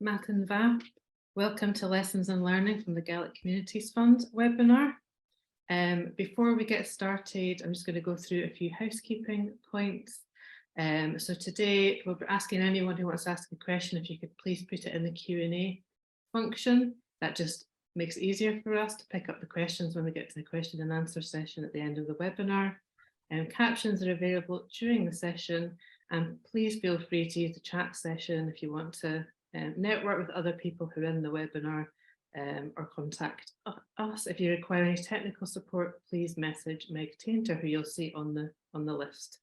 Mathan Va. Welcome to Lessons in Learning from the Gaelic Communities Fund webinar. Before we get started, I'm just going to go through a few housekeeping points. So today we'll be asking anyone who wants to ask a question, if you could please put it in the Q&A function. That just makes it easier for us to pick up the questions when we get to the question and answer session at the end of the webinar. Captions are available during the session, and please feel free to use the chat session if you want to network with other people who are in the webinar, or contact us. If you require any technical support, please message Meg Tainter, who you'll see on the list.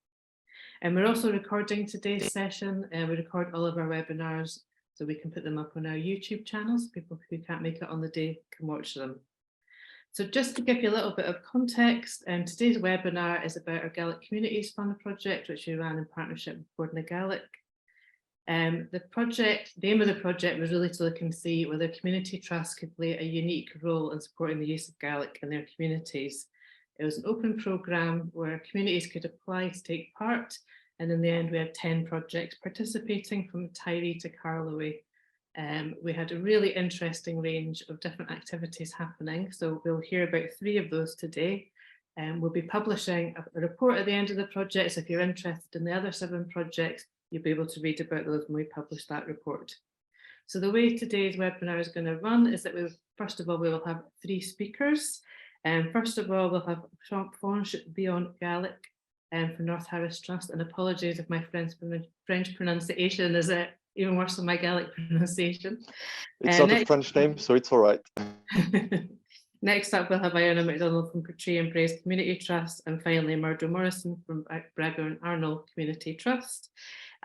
And we're also recording today's session, and we record all of our webinars so we can put them up on our YouTube channels. People who can't make it on the day can watch them. So just to give you a little bit of context, today's webinar is about our Gaelic Communities Fund project, which we ran in partnership with Bòrd na Gaelic. The aim of the project was really to look and see whether community trusts could play a unique role in supporting the use of Gaelic in their communities. It was an open programme where communities could apply to take part, and in the end we had 10 projects participating from Tiree to Carloway. We had a really interesting range of different activities happening, so we'll hear about 3 of those today. We'll be publishing a report at the end of the project, so if you're interested in the other 7 projects, you'll be able to read about those when we publish that report. So the way today's webinar is going to run is that first of all, we will have 3 speakers. First of all, we'll have Fañch Bihan-Gallic for North Harris Trust, and apologies if my French pronunciation is even worse than my Gaelic pronunciation. It's not a French name, so it's all right. Next up, we'll have Iona MacDonald from Portree and Braes Community Trust, and finally Murdo Morrison from Bragar and Arnol Community Trust.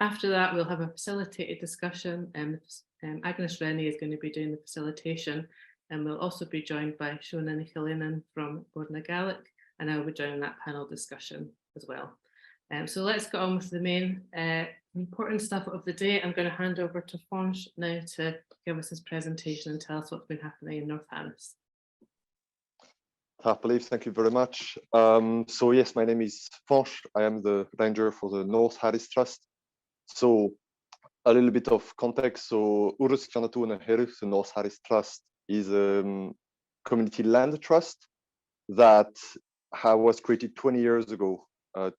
After that, we'll have a facilitated discussion, and Agnes Rennie is going to be doing the facilitation, and we'll also be joined by Shona Niclllinnein from Bòrd na Gaelic, and I will be joining that panel discussion as well. So let's get on with the main important stuff of the day. I'm going to hand over to Fañch now to give us his presentation and tell us what's been happening in North Harris. Happily, thank you very much. So yes, my name is Fañch. I am the ranger for the North Harris Trust. So a little bit of context. So Urras Coimhearsnachd, the North Harris Trust, is a community land trust that was created 20 years ago for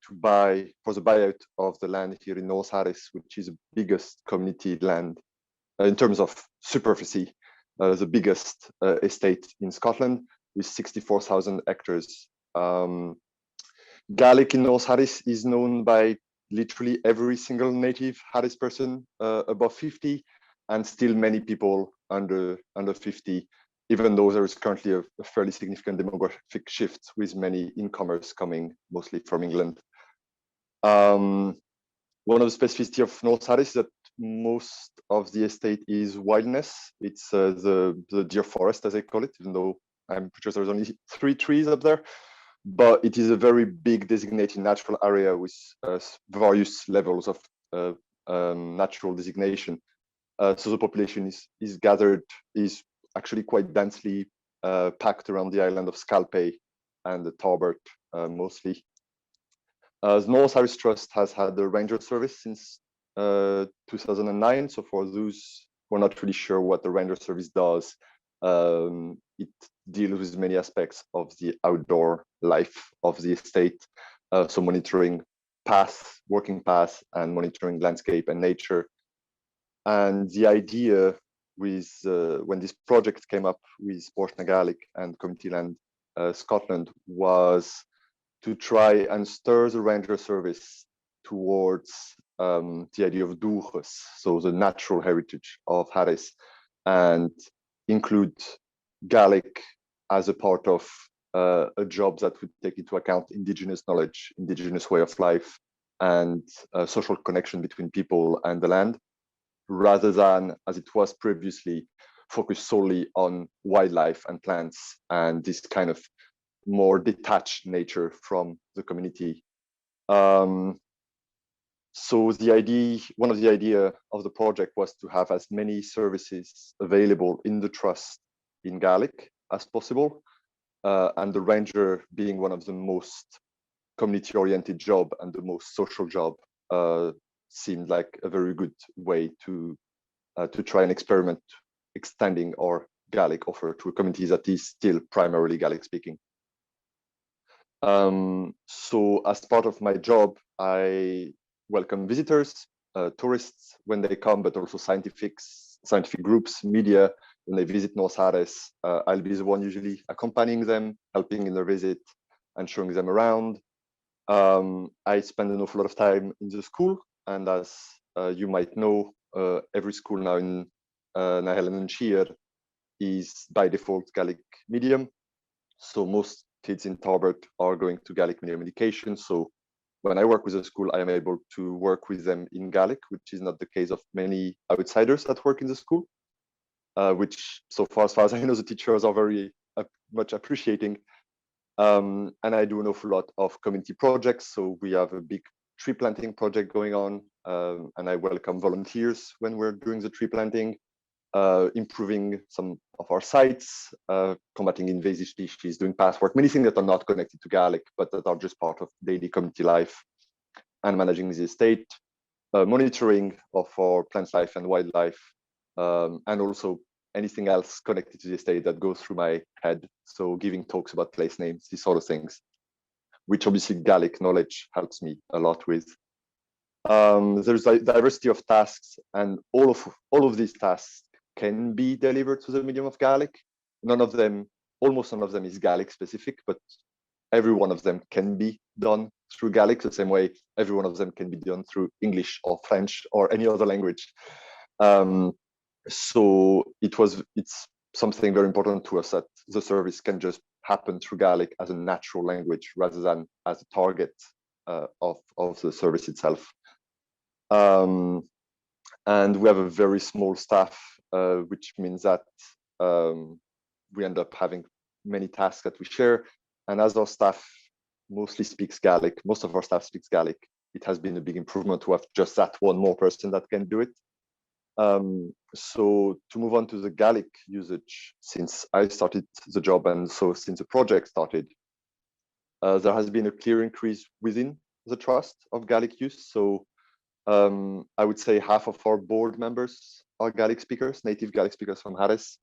the buyout of the land here in North Harris, which is the biggest community land in terms of superficie, the biggest estate in Scotland with 64,000 hectares. Gaelic in North Harris is known by literally every single native Harris person above 50, and still many people under 50, even though there is currently a fairly significant demographic shift with many incomers coming mostly from England. One of the specificities of North Harris is that most of the estate is wilderness. It's the deer forest, as they call it, even though I'm pretty sure there's only 3 trees up there. But it is a very big designated natural area with various levels of natural designation. So the population is actually quite densely packed around the island of Scalpay and the Tarbert mostly. The North Harris Trust has had the ranger service since 2009. So for those who are not really sure what the ranger service does, it deals with many aspects of the outdoor life of the estate. So monitoring paths, working paths, and monitoring landscape and nature. And the idea with when this project came up with Bòrd na Gaelic and Community Land Scotland was to try and stir the ranger service towards the idea of dúchas, so the natural heritage of Harris, and include Gaelic as a part of a job that would take into account Indigenous knowledge, Indigenous way of life, and social connection between people and the land, rather than, as it was previously, focused solely on wildlife and plants and this kind of more detached nature from the community. So one of the idea of the project was to have as many services available in the trust in Gaelic as possible, and the ranger being one of the most community-oriented job and the most social job seemed like a very good way to to try and experiment extending our Gaelic offer to a community that is still primarily Gaelic speaking. So as part of my job, I welcome visitors, tourists when they come, but also scientific groups, media when they visit North Harris. I'll be the one usually accompanying them, helping in their visit and showing them around. I spend an awful lot of time in the school, and as you might know, every school now in Na Helen and Shear is by default Gaelic medium. So most kids in Tarbert are going to Gaelic medium education. So when I work with a school, I am able to work with them in Gaelic, which is not the case of many outsiders that work in the school, which so far as I know, the teachers are very much appreciating. And I do an awful lot of community projects. So we have a big tree planting project going on, and I welcome volunteers when we're doing the tree planting, improving some of our sites, combating invasive species, doing past work, many things that are not connected to Gaelic, but that are just part of daily community life, and managing the estate, monitoring of our plant life and wildlife, and also anything else connected to the estate that goes through my head. So giving talks about place names, these sort of things, which obviously Gaelic knowledge helps me a lot with. There's a diversity of tasks, and all of these tasks can be delivered to the medium of Gaelic. Almost none of them is Gaelic specific, but every one of them can be done through Gaelic the same way every one of them can be done through English or French or any other language. So it's something very important to us that the service can just happen through Gaelic as a natural language rather than as a target of the service itself. And we have a very small staff, which means that we end up having many tasks that we share. And as our staff mostly speaks Gaelic, most of our staff speaks Gaelic, it has been a big improvement to have just that one more person that can do it. So to move on to the Gaelic usage, since I started the job and so since the project started, there has been a clear increase within the trust of Gaelic use. So I would say half of our board members are Gaelic speakers, native Gaelic speakers from Harris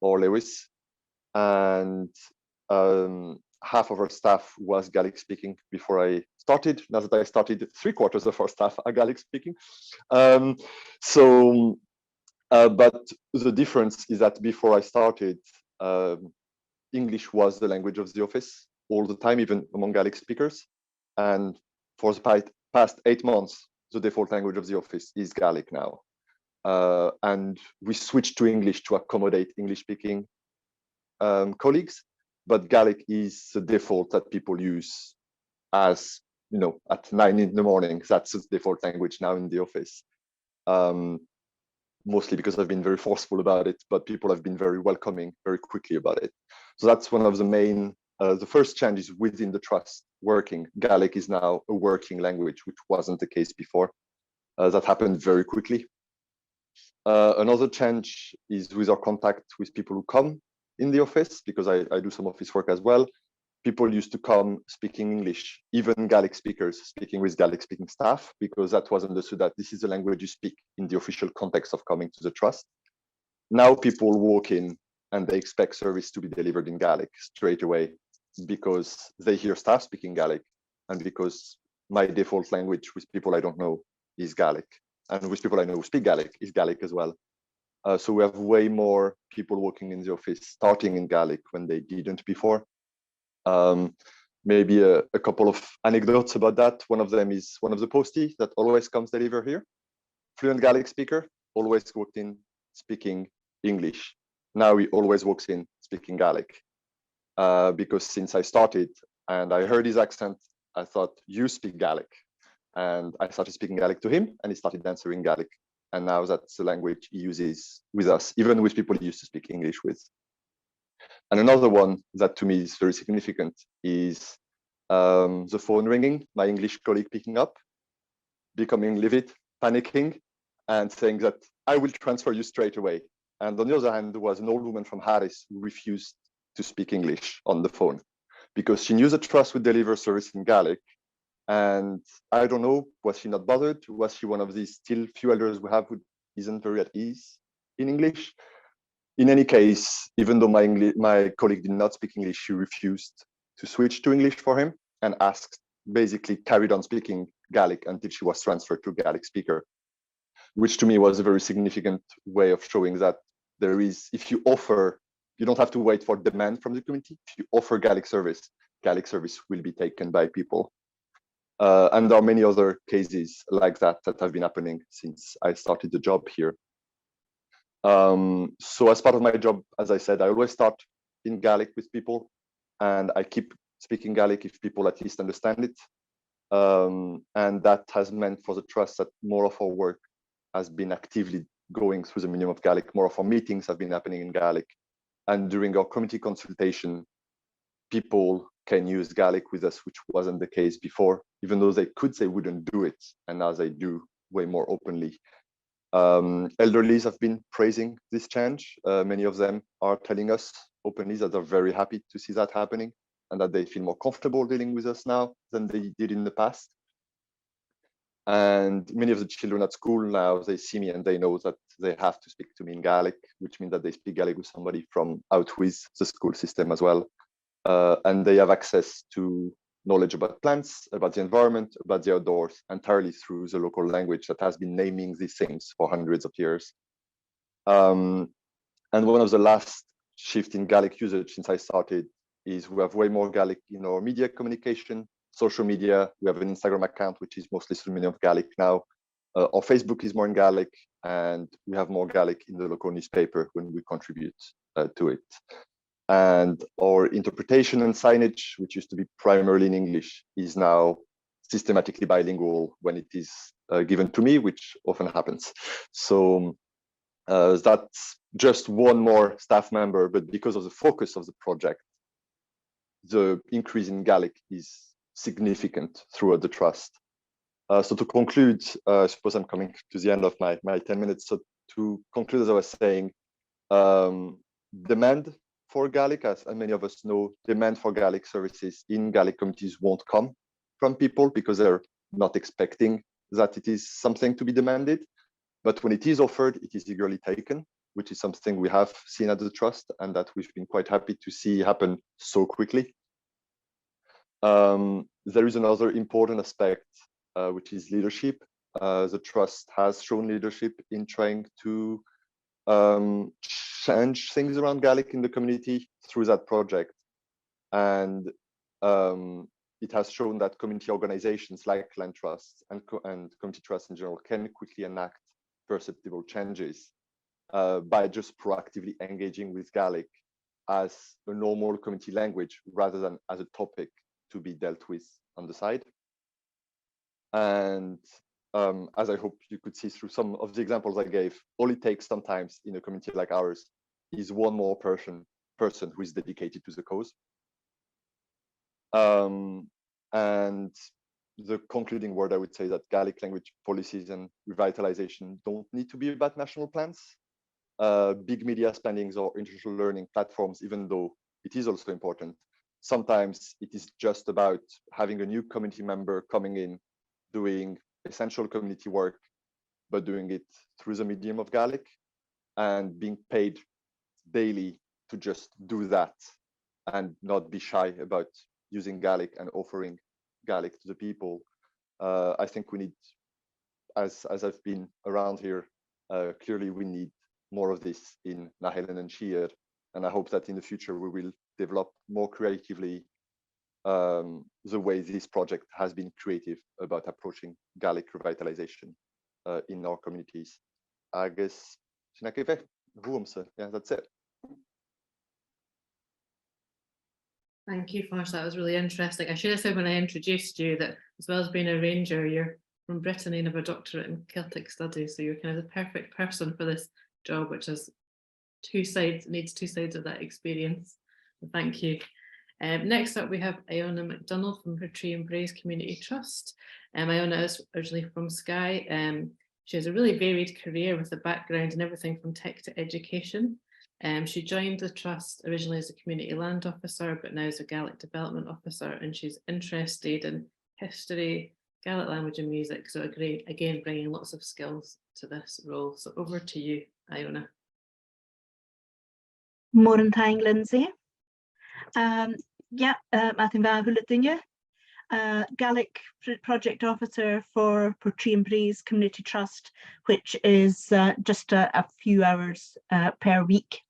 or Lewis, and half of our staff was Gaelic speaking before I started. Now that I started, 3/4 of our staff are Gaelic speaking. But the difference is that before I started, English was the language of the office all the time, even among Gaelic speakers. And for the past 8 months, the default language of the office is Gaelic now. And we switched to English to accommodate English-speaking colleagues, but Gaelic is the default that people use as, at 9 in the morning. That's the default language now in the office. Mostly because I've been very forceful about it, but people have been very welcoming very quickly about it. So that's one of the main, the first changes within the trust working. Gaelic is now a working language, which wasn't the case before. That happened very quickly. Another change is with our contact with people who come in the office, because I do some office work as well. People used to come speaking English, even Gaelic speakers speaking with Gaelic speaking staff, because that was understood that this is the language you speak in the official context of coming to the trust. Now people walk in and they expect service to be delivered in Gaelic straight away, because they hear staff speaking Gaelic, and because my default language with people I don't know is Gaelic, and with people I know who speak Gaelic is Gaelic as well. So we have way more people working in the office starting in Gaelic when they didn't before. Maybe a couple of anecdotes about that. One of them is one of the posties that always comes deliver here. Fluent Gaelic speaker, always walked in speaking English. Now he always walks in speaking Gaelic. Because since I started and I heard his accent, I thought, you speak Gaelic. And I started speaking Gaelic to him, and he started answering Gaelic. And now that's the language he uses with us, even with people he used to speak English with. And another one that to me is very significant is the phone ringing, my English colleague picking up, becoming livid, panicking, and saying that I will transfer you straight away. And on the other hand, there was an old woman from Harris who refused to speak English on the phone because she knew the trust would deliver service in Gaelic. And I don't know, was she not bothered? Was she one of these still few elders we have who isn't very at ease in English. In any case, even though my colleague did not speak English, she refused to switch to English for him and basically carried on speaking Gaelic until she was transferred to Gaelic speaker, which to me was a very significant way of showing that there is, if you offer, you don't have to wait for demand from the community. If you offer Gaelic service will be taken by people. And there are many other cases like that have been happening since I started the job here. So as part of my job, as I said, I always start in Gaelic with people, and I keep speaking Gaelic if people at least understand it. And that has meant for the trust that more of our work has been actively going through the medium of Gaelic. More of our meetings have been happening in Gaelic. And during our community consultation, people can use Gaelic with us, which wasn't the case before, even though they wouldn't do it. And now they do way more openly. Elderlies have been praising this change. Many of them are telling us openly that they're very happy to see that happening and that they feel more comfortable dealing with us now than they did in the past. And many of the children at school now, they see me and they know that they have to speak to me in Gaelic, which means that they speak Gaelic with somebody from out with the school system as well. And they have access to knowledge about plants, about the environment, about the outdoors, entirely through the local language that has been naming these things for hundreds of years. And one of the last shifts in Gaelic usage since I started is we have way more Gaelic in our media communication, social media. We have an Instagram account, which is mostly through the medium of Gaelic now. Our Facebook is more in Gaelic, and we have more Gaelic in the local newspaper when we contribute to it. And our interpretation and signage, which used to be primarily in English, is now systematically bilingual when it is given to me, which often happens. So that's just one more staff member, but because of the focus of the project, the increase in Gaelic is significant throughout the trust. So to conclude, I suppose I'm coming to the end of my 10 minutes. So to conclude, as I was saying, demand for Gaelic, as many of us know, demand for Gaelic services in Gaelic communities won't come from people because they're not expecting that it is something to be demanded. But when it is offered, it is eagerly taken, which is something we have seen at the trust and that we've been quite happy to see happen so quickly. There is another important aspect, which is leadership. The trust has shown leadership in trying to change things around Gaelic in the community through that project. And it has shown that community organizations like land trusts and community trusts in general can quickly enact perceptible changes by just proactively engaging with Gaelic as a normal community language rather than as a topic to be dealt with on the side. And as I hope you could see through some of the examples I gave, all it takes sometimes in a community like ours is one more person who is dedicated to the cause. And the concluding word, I would say that Gaelic language policies and revitalization don't need to be about national plans, big media spendings or international learning platforms, even though it is also important. Sometimes it is just about having a new community member coming in, doing essential community work, but doing it through the medium of Gaelic and being paid daily to just do that and not be shy about using Gaelic and offering Gaelic to the people. I think we need, as I've been around here, clearly we need more of this in Nahelin and Sheer. And I hope that in the future we will develop more creatively the way this project has been creative about approaching Gaelic revitalization in our communities. Agus, yeah, that's it. Thank you, Fañch. That was really interesting. I should have said when I introduced you that as well as being a ranger, you're from Brittany and have a doctorate in Celtic studies. So you're kind of the perfect person for this job, which has two sides, needs two sides of that experience. So thank you. Next up, we have Iona MacDonald from Portree and Braes Community Trust. Iona is originally from Skye. She has a really varied career with a background in everything from tech to education. She joined the trust originally as a community land officer, but now as a Gaelic development officer, and she's interested in history, Gaelic language and music. So again, bringing lots of skills to this role. So over to you, Iona. Morning, Linsay. Mathin Van Hulithinja, Gaelic Project Officer for Portree and Braes Community Trust, which is just a few hours per week.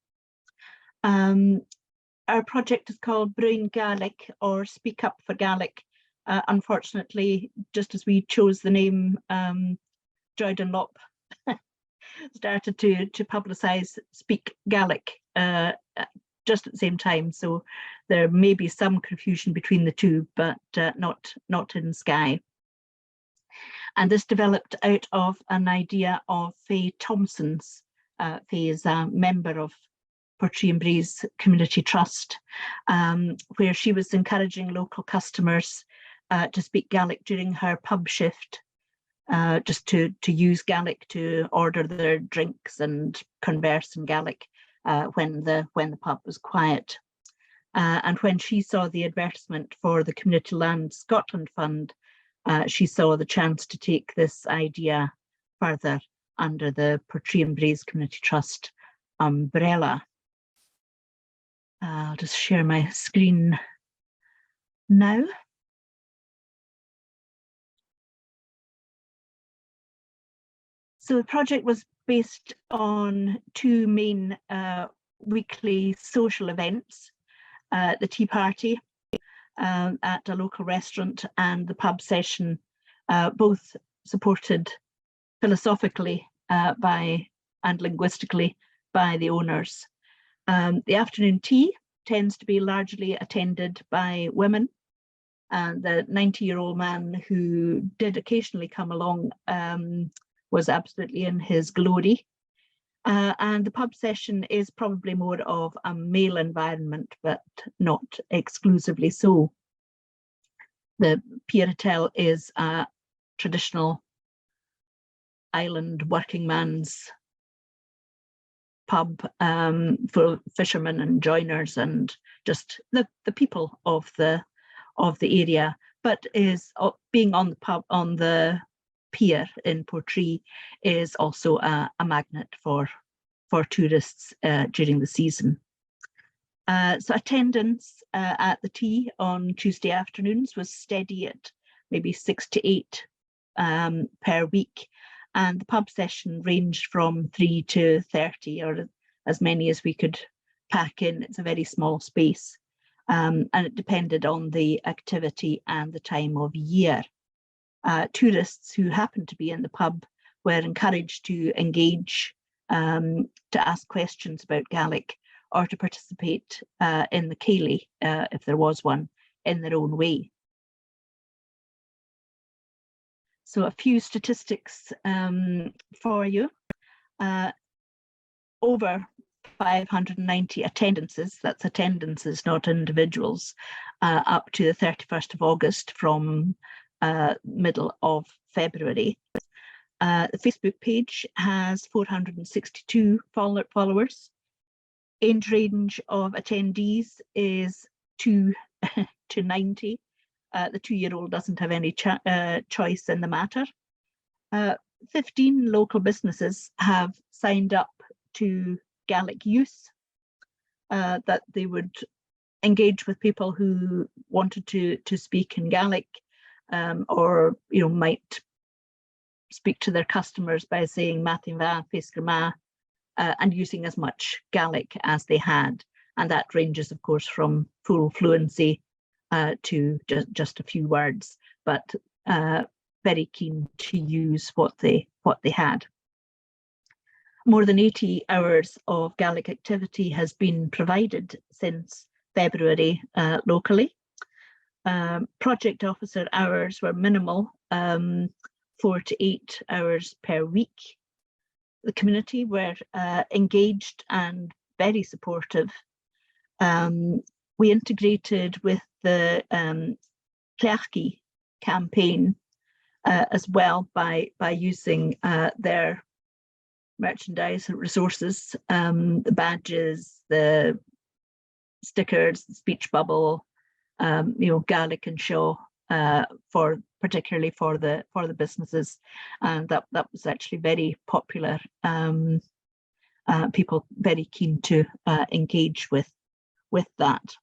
Our project is called Brain Gaelic, or Speak Up for Gaelic. Unfortunately, just as we chose the name, Droid and Lop started to publicise Speak Gaelic just at the same time, so there may be some confusion between the two, but not in Skye. And this developed out of an idea of Faye Thompson's. Faye is a member of Portree and Braes Community Trust, where she was encouraging local customers to speak Gaelic during her pub shift, just to use Gaelic to order their drinks and converse in Gaelic when the pub was quiet. And when she saw the advertisement for the Community Land Scotland Fund, she saw the chance to take this idea further under the Portree and Braes Community Trust umbrella. I'll just share my screen now. So the project was based on two main weekly social events, the tea party at a local restaurant and the pub session, both supported philosophically and linguistically by the owners. The afternoon tea tends to be largely attended by women, and the 90-year-old man who did occasionally come along was absolutely in his glory. And the pub session is probably more of a male environment, but not exclusively so. The Piaratel is a traditional island working man's pub for fishermen and joiners and just the people of the area, but is being on the pub on the pier in Portree is also a magnet for tourists during the season. So attendance at the tea on Tuesday afternoons was steady at maybe 6 to 8 per week, and the pub session ranged from 3 to 30, or as many as we could pack in. It's a very small space, and it depended on the activity and the time of year. Tourists who happened to be in the pub were encouraged to engage, to ask questions about Gaelic, or to participate in the ceilidhs, if there was one, in their own way. So a few statistics for you. Over 590 attendances, that's attendances, not individuals, up to the 31st of August from middle of February. The Facebook page has 462 followers. Age range of attendees is 2 to 90. The 2-year-old doesn't have any choice in the matter. 15 local businesses have signed up to Gaelic use, that they would engage with people who wanted to speak in Gaelic, or might speak to their customers by saying Mathin Va, Fescar Ma, and using as much Gaelic as they had. And that ranges, of course, from full fluency to just a few words, but very keen to use what they had. More than 80 hours of Gaelic activity has been provided since February locally. Project officer hours were minimal, 4 to 8 hours per week. The community were engaged and very supportive. We integrated with the Cleachkey campaign as well by using their merchandise and resources, the badges, the stickers, the speech bubble, Gaelic and show for particularly for the businesses, and that was actually very popular. People very keen to engage with that.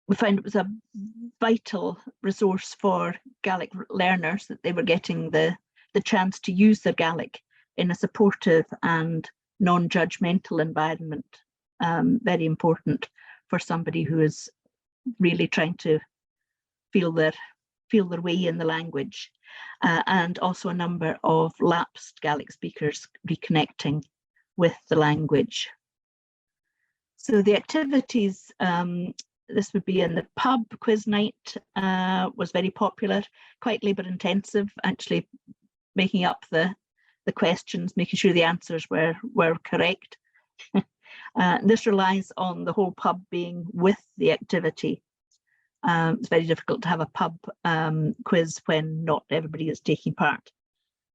We found it was a vital resource for Gaelic learners that they were getting the chance to use their Gaelic in a supportive and non-judgmental environment. Very important for somebody who is really trying to feel their way in the language, and also a number of lapsed Gaelic speakers reconnecting with the language. So the activities, this would be in the pub. Quiz night was very popular, quite labour intensive, actually making up the questions, making sure the answers were correct. This relies on the whole pub being with the activity. It's very difficult to have a pub quiz when not everybody is taking part.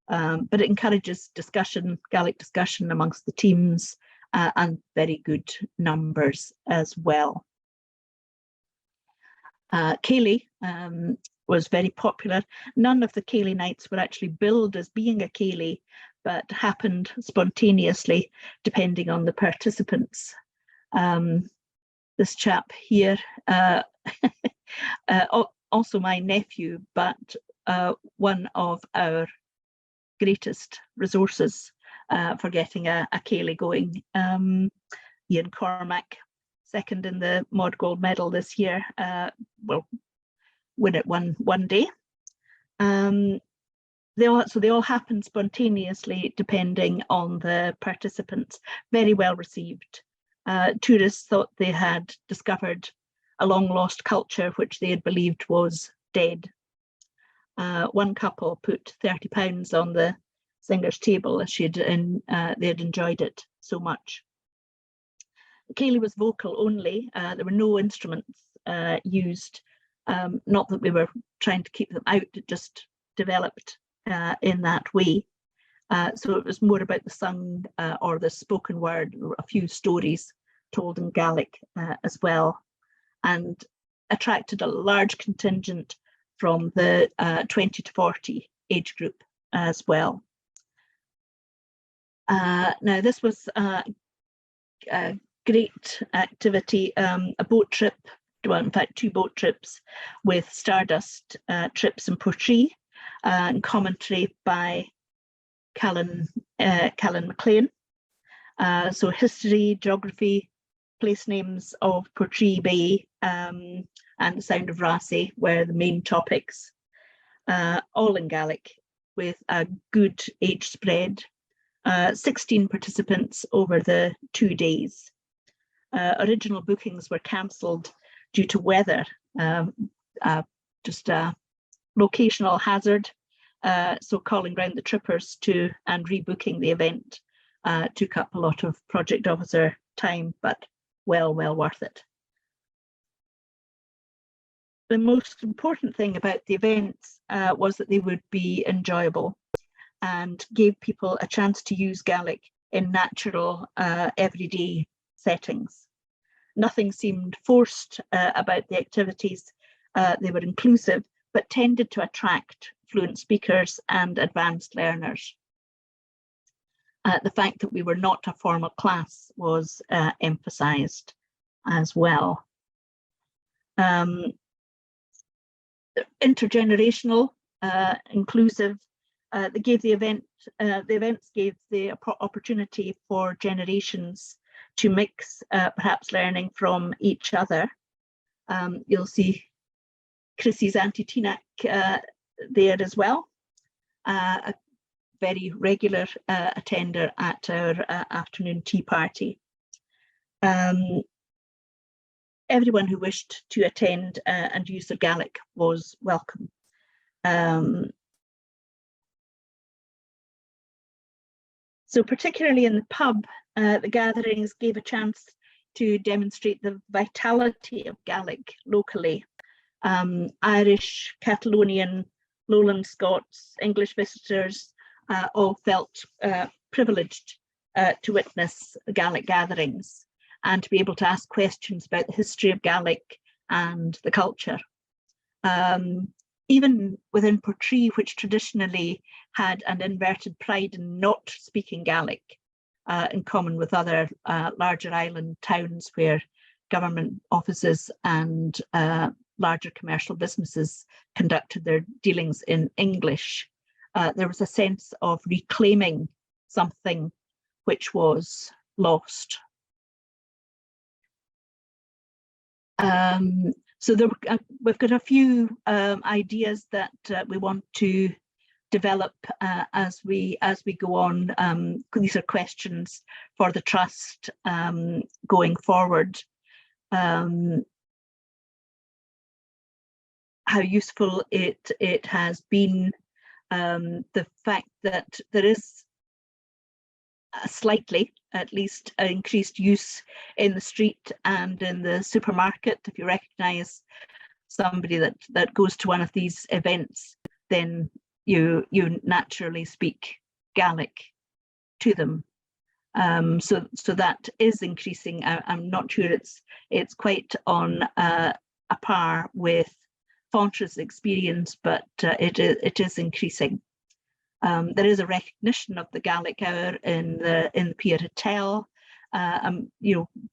But it encourages discussion, Gaelic discussion amongst the teams, and very good numbers as well. Ceilidh was very popular. None of the Ceilidh nights were actually billed as being a Ceilidh, but happened spontaneously depending on the participants. This chap here, also my nephew, but one of our greatest resources for getting a Ceilidh going. Ian Cormac, second in the Mod Gold medal this year, will win it one day. They all happen spontaneously depending on the participants. Very well received. Tourists thought they had discovered a long lost culture which they had believed was dead. One couple put £30 on the singer's table as they had enjoyed it so much. Ceilidh was vocal only. There were no instruments used. Not that we were trying to keep them out, it just developed in that way. So it was more about the sung or the spoken word, a few stories told in Gaelic as well, and attracted a large contingent from the 20 to 40 age group as well. Now this was a great activity, a boat trip, well, in fact 2 boat trips with Stardust trips and Portree, and commentary by Callan MacLean. So history, geography, place names of Portree Bay and the Sound of Raasay were the main topics, all in Gaelic with a good age spread. 16 participants over the 2 days. Original bookings were cancelled due to weather, just a locational hazard. So calling round the trippers and rebooking the event took up a lot of project officer time, but well worth it. The most important thing about the events was that they would be enjoyable and gave people a chance to use Gaelic in natural, everyday settings. Nothing seemed forced about the activities. They were inclusive, but tended to attract fluent speakers and advanced learners. The fact that we were not a formal class was emphasised as well. Intergenerational, inclusive. They gave the events gave the opportunity for generations to mix, perhaps learning from each other. You'll see Chrissie's Auntie Tina there as well, a very regular attender at our afternoon tea party. Everyone who wished to attend and use their Gaelic was welcome. So particularly in the pub, the gatherings gave a chance to demonstrate the vitality of Gaelic locally. Irish, Catalonian, Lowland Scots, English visitors all felt privileged to witness Gaelic gatherings and to be able to ask questions about the history of Gaelic and the culture. Even within Portree, which traditionally had an inverted pride in not speaking Gaelic, in common with other larger island towns where government offices and larger commercial businesses conducted their dealings in English, there was a sense of reclaiming something which was lost. So we've got a few ideas that we want to develop as we go on. These are questions for the trust going forward. How useful it has been, the fact that there is slightly, at least, increased use in the street and in the supermarket. If you recognise somebody that goes to one of these events, then you naturally speak Gaelic to them. So that is increasing. I'm not sure it's quite on a par with Fañch's experience, but it is increasing. There is a recognition of the Gaelic hour in the Pier Hotel.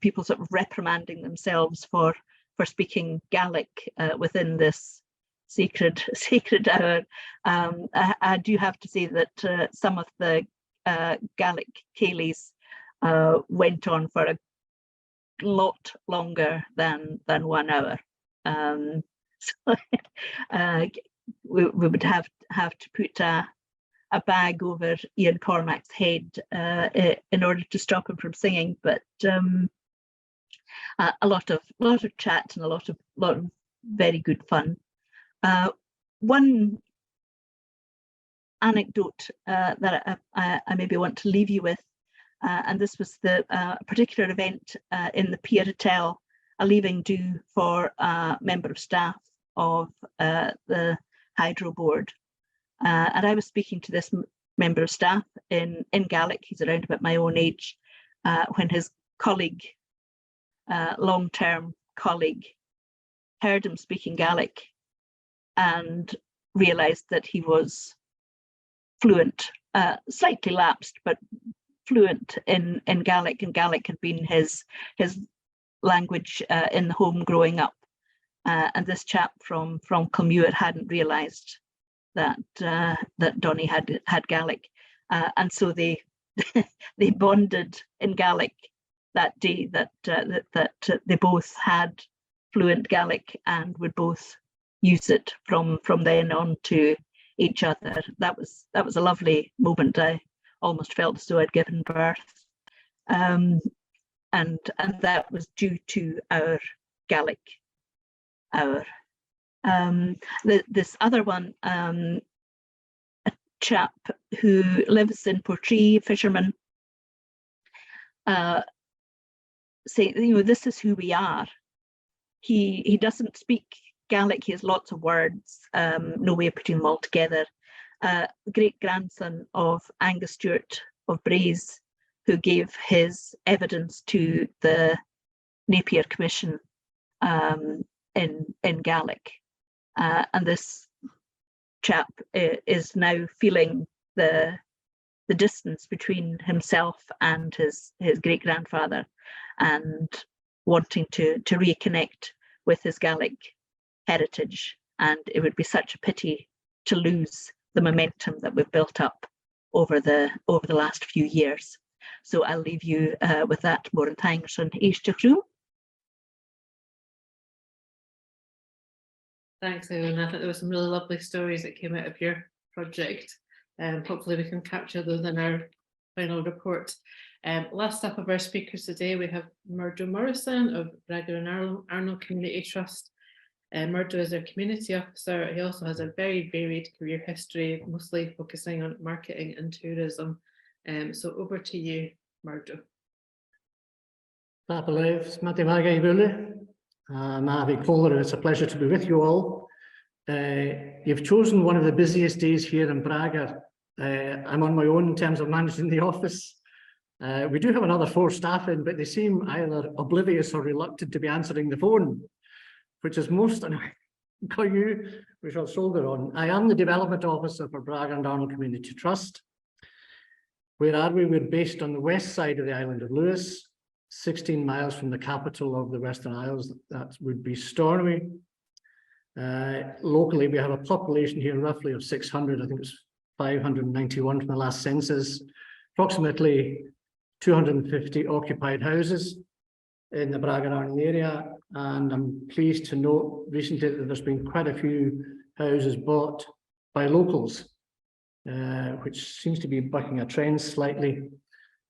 People sort of reprimanding themselves for speaking Gaelic within this sacred hour. I do have to say that some of the Gaelic ceilidhs went on for a lot longer than 1 hour. So we would have to put a bag over Ian Cormac's head in order to stop him from singing, but a lot of chat and a lot of very good fun. One anecdote that I maybe want to leave you with, and this was the particular event in the Pier Hotel, a leaving do for a member of staff of the Hydro Board. And I was speaking to this member of staff in Gaelic. He's around about my own age, when his colleague, long-term colleague, heard him speaking Gaelic and realised that he was fluent, slightly lapsed, but fluent in Gaelic, and Gaelic had been his language in the home growing up. And this chap from Culmuir hadn't realised that Donny had Gaelic, and so they they bonded in Gaelic that day. That they both had fluent Gaelic and would both use it from then on to each other. That was a lovely moment. I almost felt as though I'd given birth, and that was due to our Gaelic hour. This other one, a chap who lives in Portree, fisherman, saying, this is who we are. He doesn't speak Gaelic. He has lots of words, no way of putting them all together. Great grandson of Angus Stewart of Braes, who gave his evidence to the Napier Commission in Gaelic. And this chap is now feeling the distance between himself and his great grandfather, and wanting to reconnect with his Gaelic heritage. And it would be such a pity to lose the momentum that we've built up over the last few years. So I'll leave you with that. Murdo Morrison, Thanks, Iona. I think there were some really lovely stories that came out of your project. Hopefully we can capture those in our final report. Last up of our speakers today, we have Murdo Morrison of Bragar and Arnol Community Trust. Murdo is our community officer. He also has a very varied career history, mostly focusing on marketing and tourism. So over to you, Murdo. It's a pleasure to be with you all. You've chosen one of the busiest days here in Bragar. I'm on my own in terms of managing the office. We do have another 4 staff in, but they seem either oblivious or reluctant to be answering the phone. which is most got you, we shall soldier on. I am the Development Officer for Bragar and Arnol Community Trust. Where are we? We're based on the west side of the island of Lewis, 16 miles from the capital of the Western Isles. That would be Stornoway. Locally, we have a population here roughly of 600. I think it's 591 from the last census. Approximately 250 occupied houses in the Bragar Arnol area. And I'm pleased to note recently that there's been quite a few houses bought by locals, which seems to be bucking a trend slightly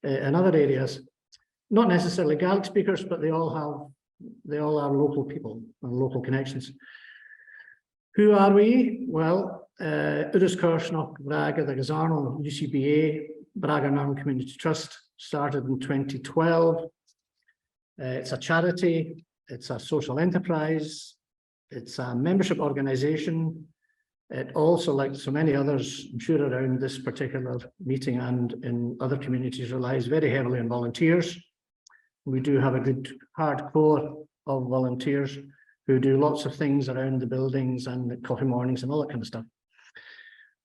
in other areas. Not necessarily Gaelic speakers, but they all are local people and local connections. Who are we? Well, Urras Coimhearsnachd Bhràdhagair, Arnol, UCBA, Bragar and Arnol Community Trust, started in 2012. It's a charity, it's a social enterprise, it's a membership organisation. It also, like so many others, I'm sure around this particular meeting and in other communities, relies very heavily on volunteers. We do have a good hardcore of volunteers who do lots of things around the buildings and the coffee mornings and all that kind of stuff.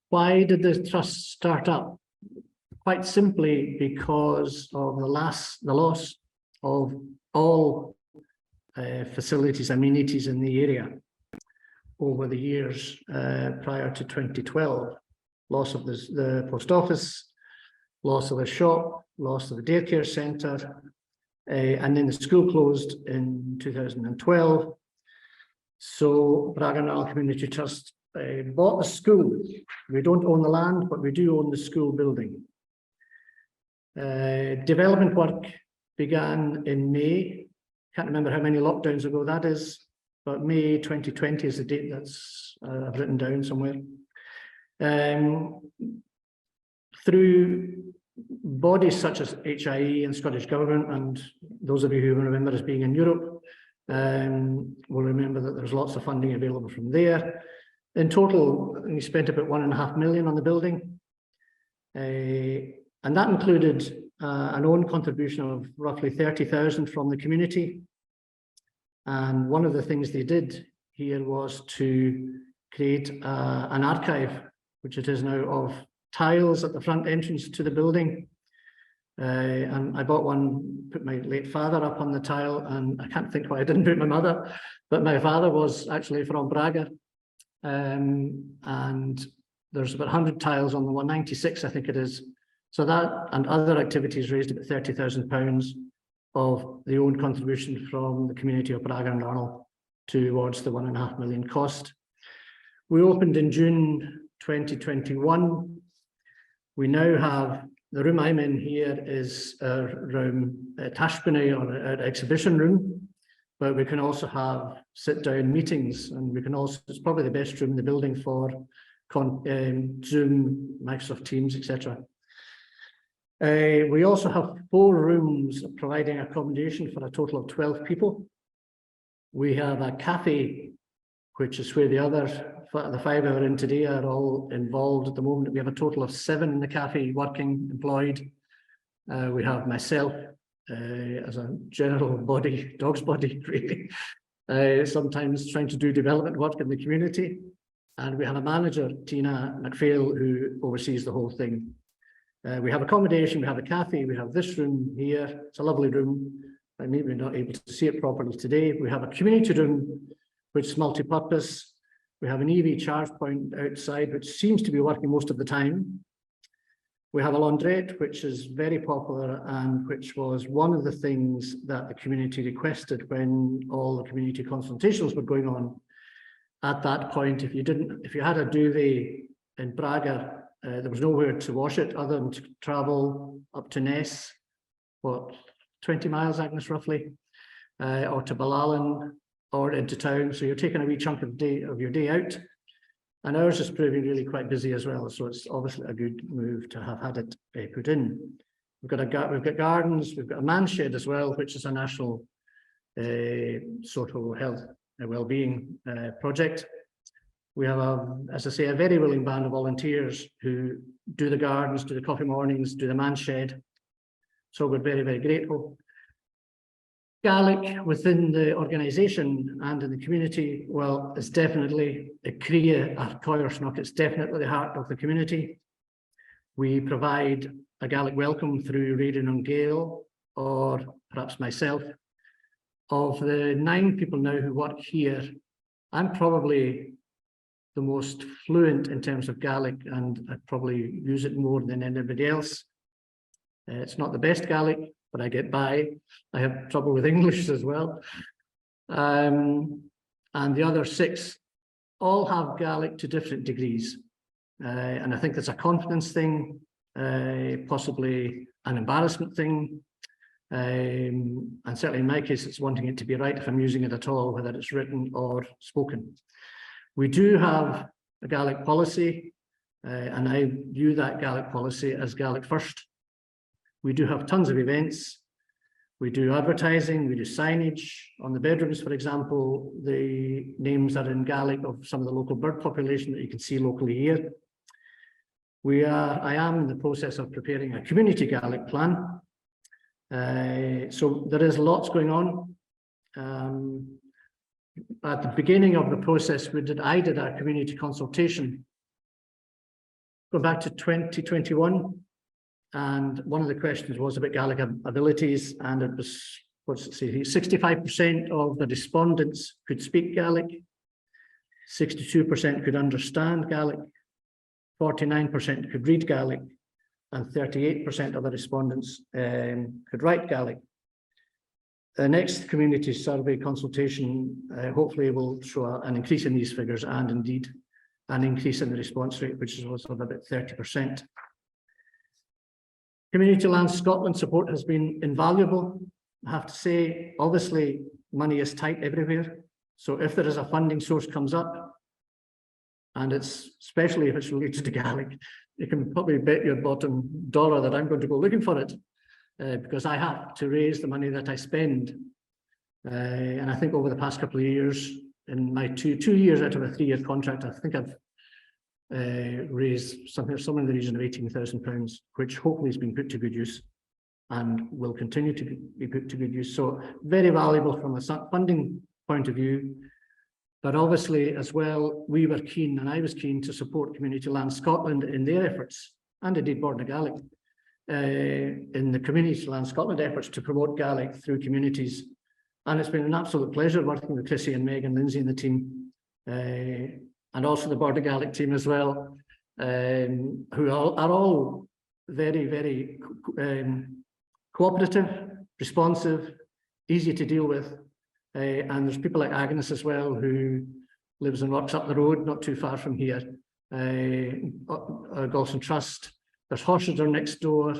Why did the trust start up? Quite simply because of the loss of all facilities, amenities in the area over the years prior to 2012. Loss of the post office, loss of the shop, loss of the daycare centre, and then the school closed in 2012. So Bragar and Arnol Community Trust bought the school. We don't own the land, but we do own the school building. Development work began in May. Can't remember how many lockdowns ago that is, but May 2020 is the date that's I've written down somewhere. Through bodies such as HIE and Scottish Government, and those of you who remember us being in Europe, will remember that there's lots of funding available from there. In total, we spent about £1.5 million on the building, and that included an own contribution of roughly 30,000 from the community. And one of the things they did here was to create an archive, which it is now, of tiles at the front entrance to the building. And I bought one, put my late father up on the tile, and I can't think why I didn't put my mother, but my father was actually from Bragar. And there's about 100 tiles on the 196, I think it is. So that and other activities raised about £30,000 of the own contribution from the community of Bragar and Arnol towards the £1.5 million cost. We opened in June 2021. We now have, the room I'm in here is a room at Tashbunny, or an exhibition room, but we can also have sit-down meetings, and we can also, it's probably the best room in the building for Zoom, Microsoft Teams, etc. We also have 4 rooms providing accommodation for a total of 12 people. We have a cafe, which is where the 5 who are in today are all involved at the moment. We have a total of 7 in the cafe working, employed. We have myself as a general body, dog's body, really, sometimes trying to do development work in the community. And we have a manager, Tina McPhail, who oversees the whole thing. We have accommodation, we have a cafe, we have this room here. It's a lovely room. I may be not able to see it properly today. We have a community room, which is multi-purpose. We have an EV charge point outside, which seems to be working most of the time. We have a laundrette, which is very popular, and which was one of the things that the community requested when all the community consultations were going on. At that point, if you had a duvet in Bragar, there was nowhere to wash it other than to travel up to Ness, what, 20 miles, Agnes, roughly, or to Ballallan, or into town. So you're taking a wee chunk of your day out. And ours is proving really quite busy as well. So it's obviously a good move to have had it put in. We've got gardens, we've got a man shed as well, which is a national social health and well-being project. We have, as I say, a very willing band of volunteers who do the gardens, do the coffee mornings, do the man shed. So we're very, very grateful. Gaelic within the organisation and in the community, well, it's definitely a Crea Coimhearsnachd. It's definitely the heart of the community. We provide a Gaelic welcome through reading on Gael, or perhaps myself. Of the 9 people now who work here, I'm probably the most fluent in terms of Gaelic, and I probably use it more than anybody else. It's not the best Gaelic, but I get by. I have trouble with English as well. And the other 6 all have Gaelic to different degrees. And I think that's a confidence thing, possibly an embarrassment thing. And certainly in my case, it's wanting it to be right if I'm using it at all, whether it's written or spoken. We do have a Gaelic policy, and I view that Gaelic policy as Gaelic first. We do have tons of events. We do advertising, we do signage. On the bedrooms, for example, the names are in Gaelic of some of the local bird population that you can see locally here. I am in the process of preparing a community Gaelic plan. So there is lots going on. At the beginning of the process, I did a community consultation going back to 2021. And one of the questions was about Gaelic abilities, and it was, what's it say, 65% of the respondents could speak Gaelic, 62% could understand Gaelic, 49% could read Gaelic, and 38% of the respondents could write Gaelic. The next community survey consultation hopefully will show an increase in these figures, and indeed an increase in the response rate, which was of about 30%. Community Land Scotland support has been invaluable. I have to say, obviously, money is tight everywhere. So if there is a funding source comes up, and it's especially if it's related to Gaelic, you can probably bet your bottom dollar that I'm going to go looking for it, because I have to raise the money that I spend. And I think over the past couple of years, in my two years out of a 3-year contract, I think I've raised somewhere in the region of £18,000, which hopefully has been put to good use and will continue to be put to good use. So very valuable from a funding point of view. But obviously as well, we were keen, and I was keen, to support Community Land Scotland in their efforts, and indeed Bòrd in the Community Land Scotland efforts to promote Gaelic through communities. And it's been an absolute pleasure working with Chrissie and Meg and Linsay and the team, and also the Bòrd team as well, who are all very, very cooperative, responsive, easy to deal with. And there's people like Agnes as well, who lives and works up the road, not too far from here. Galson Trust. There's Horseder next door.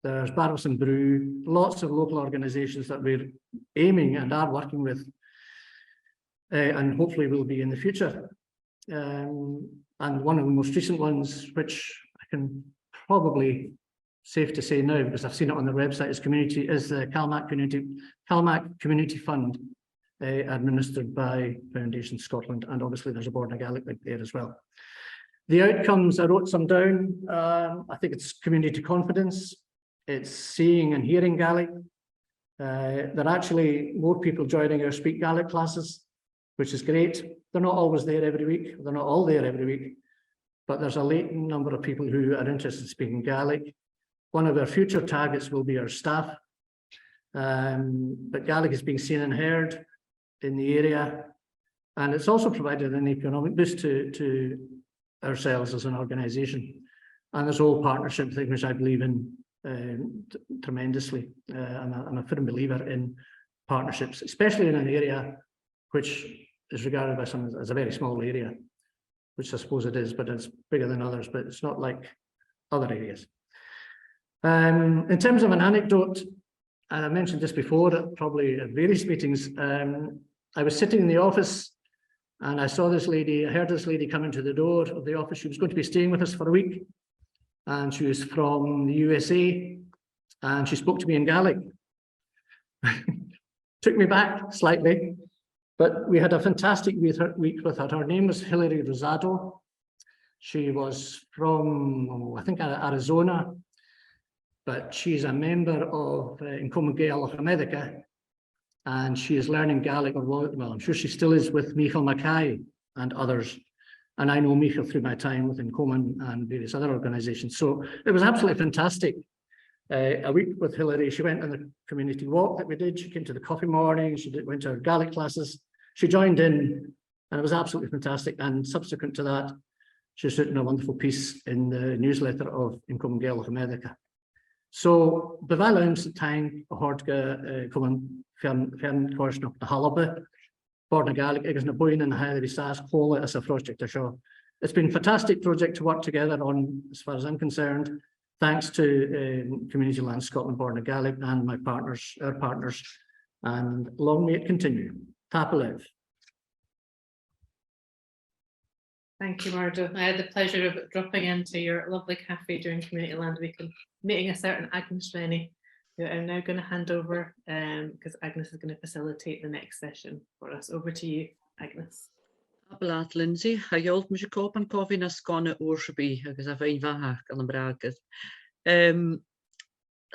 There's Barrows and Brew. Lots of local organisations that we're aiming and are working with, and hopefully will be in the future. And one of the most recent ones, which I can probably safe to say now because I've seen it on their website, is the Calmac Community Fund, administered by Foundation Scotland, and obviously there's a Bòrd there as well. The outcomes, I wrote some down. I think it's community confidence, it's seeing and hearing Gaelic. There are actually more people joining our Speak Gaelic classes, which is great. They're not always there every week, they're not all there every week, but there's a latent number of people who are interested in speaking Gaelic. One of our future targets will be our staff, but Gaelic is being seen and heard in the area, and it's also provided an economic boost to ourselves as an organisation. And this whole partnership thing, which I believe in tremendously. I'm a firm believer in partnerships, especially in an area which is regarded by some as a very small area, which I suppose it is, but it's bigger than others, but it's not like other areas. In terms of an anecdote, and I mentioned this before, probably at various meetings, I was sitting in the office and I saw this lady, I heard this lady come into the door of the office. She was going to be staying with us for a week, and she was from the USA, and she spoke to me in Gaelic. Took me back slightly, but we had a fantastic week with her. Her name was Hilary Rosado. She was from, I think, Arizona, but she's a member of Gaelic-speaking, and she is learning Gaelic, or well, I'm sure she still is, with Michael Mackay and others. And I know Michael through my time with Incommon and various other organisations. So it was absolutely fantastic. A week with Hilary, she went on the community walk that we did. She came to the coffee morning. She went to her Gaelic classes. She joined in, and it was absolutely fantastic. And subsequent to that, she's written a wonderful piece in the newsletter of Incommon Gaelic-speaking. So, Bhailún Tang, Bhàdhagair, Incommon Coimhearsnachd Bhràdhagair, agus na buin and how they sas cola as a project. It's been a fantastic project to work together on, as far as I'm concerned. Thanks to Community Land Scotland, Bhràdhagair, and my partners, our partners, and long may it continue. Tapalev. Thank you, Murdo. I had the pleasure of dropping into your lovely cafe during Community Land Week and meeting a certain Agnes Rennie, who I'm now going to hand over because Agnes is going to facilitate the next session for us. Over to you, Agnes. Ablaat Linsay, ha jolt me koop en koffie na skone oorsby, agus a fein vaha kan braken.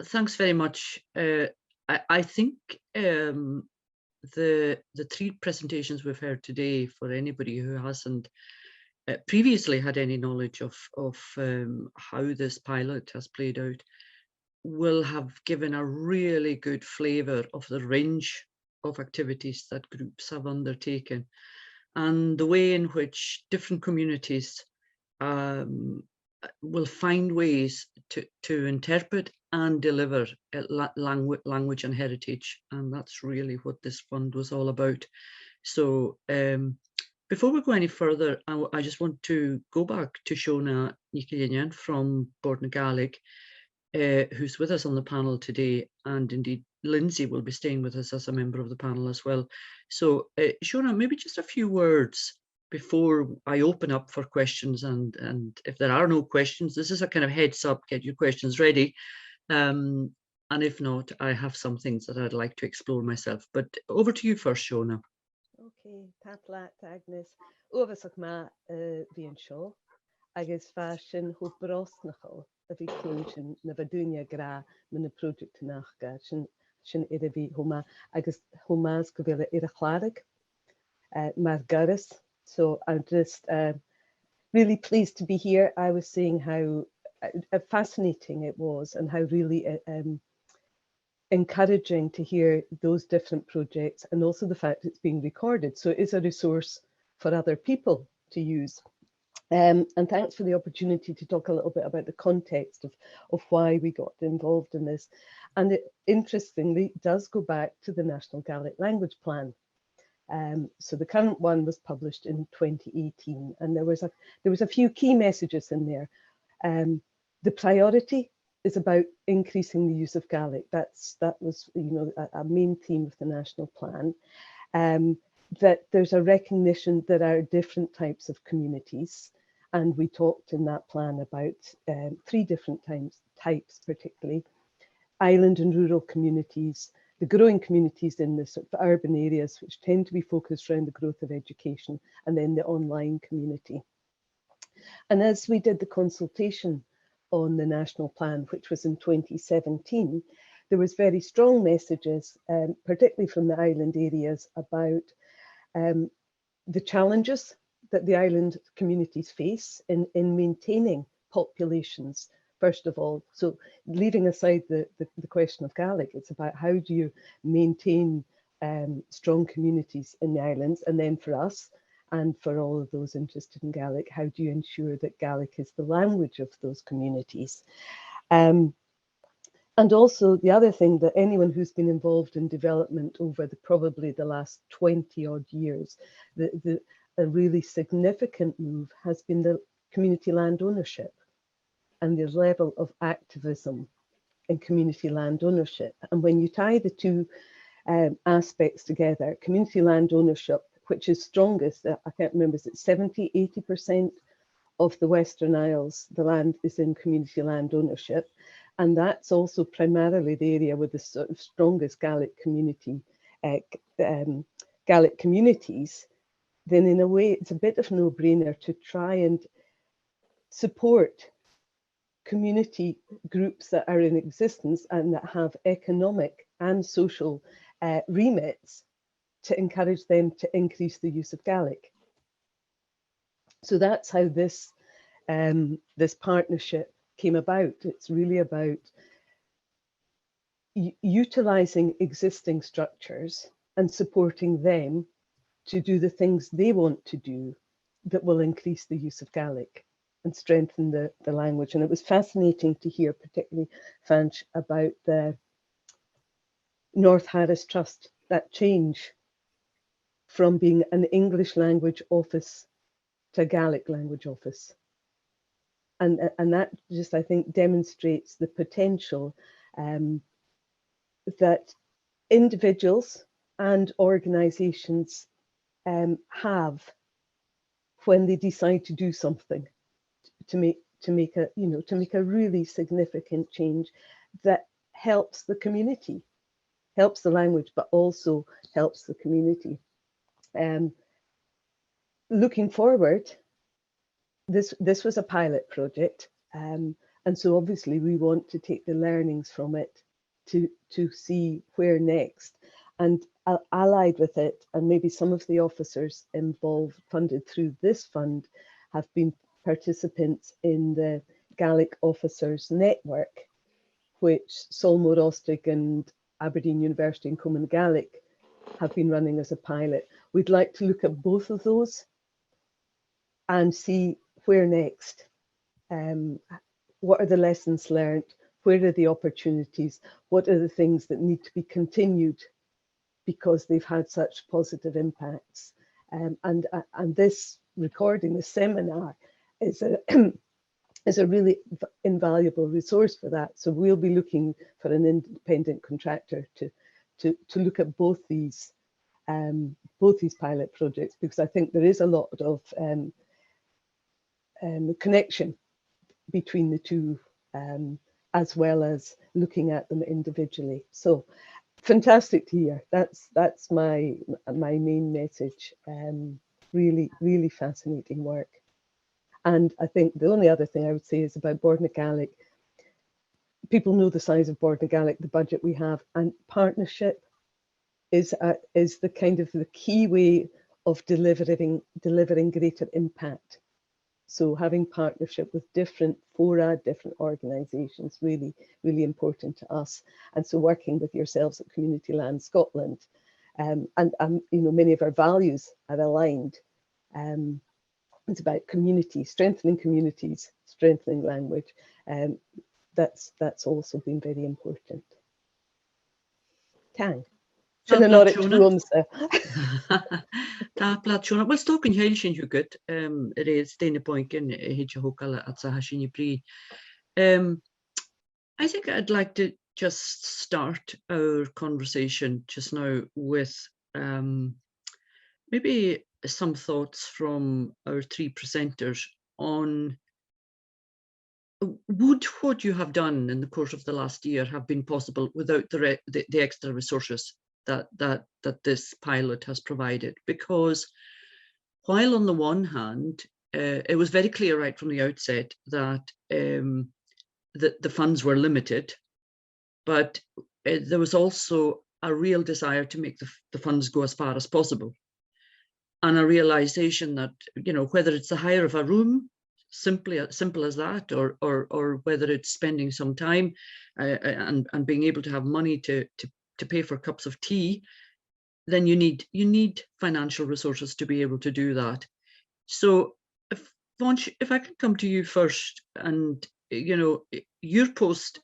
Thanks very much. I think the three presentations we've heard today, for anybody who hasn't previously had any knowledge of how this pilot has played out, will have given a really good flavour of the range of activities that groups have undertaken, and the way in which different communities will find ways to interpret and deliver language and heritage. And that's really what this fund was all about. So before we go any further, I just want to go back to Shona Niclllinnein from Bòrd Gaelic, who's with us on the panel today, and indeed Linsay will be staying with us as a member of the panel as well. So Shona, maybe just a few words before I open up for questions, and if there are no questions, this is a kind of heads up, get your questions ready. And if not, I have some things that I'd like to explore myself. But over to you first, Shona. Okay, Tatlat Agnes. Oversach ma Vian Shaw, agus fashion ho brosnachal, a victorian na Vadunia gra, min a project nachga, shin iravi homa, agus homas govilla irachlarig, Margaris. So I'm just really pleased to be here. I was saying how fascinating it was and how really encouraging to hear those different projects, and also the fact it's being recorded. So it is a resource for other people to use. And thanks for the opportunity to talk a little bit about the context of why we got involved in this. And it interestingly does go back to the National Gaelic Language Plan. So the current one was published in 2018, and there was a few key messages in there. The priority is about increasing the use of Gaelic. That was a main theme of the national plan. That there's a recognition that there are different types of communities, and we talked in that plan about three different types, particularly island and rural communities, the growing communities in the sort of urban areas, which tend to be focused around the growth of education, and then the online community. And as we did the consultation on the national plan, which was in 2017, there was very strong messages, particularly from the island areas, about the challenges that the island communities face in maintaining populations, first of all. So leaving aside the question of Gaelic, it's about how do you maintain strong communities in the islands, and then for us, and for all of those interested in Gaelic, how do you ensure that Gaelic is the language of those communities? And also the other thing, that anyone who's been involved in development over probably the last 20 odd years, a really significant move has been the community land ownership and the level of activism in community land ownership. And when you tie the two aspects together, community land ownership, which is strongest, I can't remember, is it 70, 80% of the Western Isles, the land is in community land ownership. And that's also primarily the area with the sort of strongest Gaelic community, Gaelic communities. Then in a way, it's a bit of a no-brainer to try and support community groups that are in existence and that have economic and social remits to encourage them to increase the use of Gaelic. So that's how this this partnership came about. It's really about utilising existing structures and supporting them to do the things they want to do that will increase the use of Gaelic and strengthen the language. And it was fascinating to hear, particularly Fañch, about the North Harris Trust, that change from being an English language office to a Gaelic language office. And that just, I think, demonstrates the potential that individuals and organisations have when they decide to do something to make a really significant change that helps the community, helps the language, but also helps the community. Looking forward, this was a pilot project, and so obviously we want to take the learnings from it to see where next. And allied with it, and maybe some of the officers involved, funded through this fund, have been participants in the Gaelic Officers Network, which Solmo Rostig and Aberdeen University and Common Gaelic have been running as a pilot. We'd like to look at both of those and see where next. What are the lessons learned? Where are the opportunities? What are the things that need to be continued because they've had such positive impacts? And this recording, this seminar, is a really invaluable resource for that. So we'll be looking for an independent contractor to look at both these pilot projects, because I think there is a lot of connection between the two, as well as looking at them individually. So fantastic to hear. That's my main message. Really, really fascinating work. And I think the only other thing I would say is about Bòrd Gaelic. People know the size of Bòrd Gaelic, the budget we have, and partnership is the kind of the key way of delivering greater impact. So having partnership with different fora, different organisations, really, really important to us. And so working with yourselves at Community Land Scotland, and many of our values are aligned. It's about community, strengthening communities, strengthening language. That's also been very important. Tang. Tá plát Shona. Well, stoken heel sin you good. It is Dana point in Hitchahokala at Sahashini Brí. I think I'd like to just start our conversation just now with maybe some thoughts from our three presenters on would what you have done in the course of the last year have been possible without the extra resources that this pilot has provided? Because while on the one hand, it was very clear right from the outset that the funds were limited, but there was also a real desire to make the funds go as far as possible. And a realization that, whether it's the hire of a room, simple as that, or whether it's spending some time and being able to have money to pay for cups of tea, then you need financial resources to be able to do that. So, Fañch, if I can come to you first, and your post,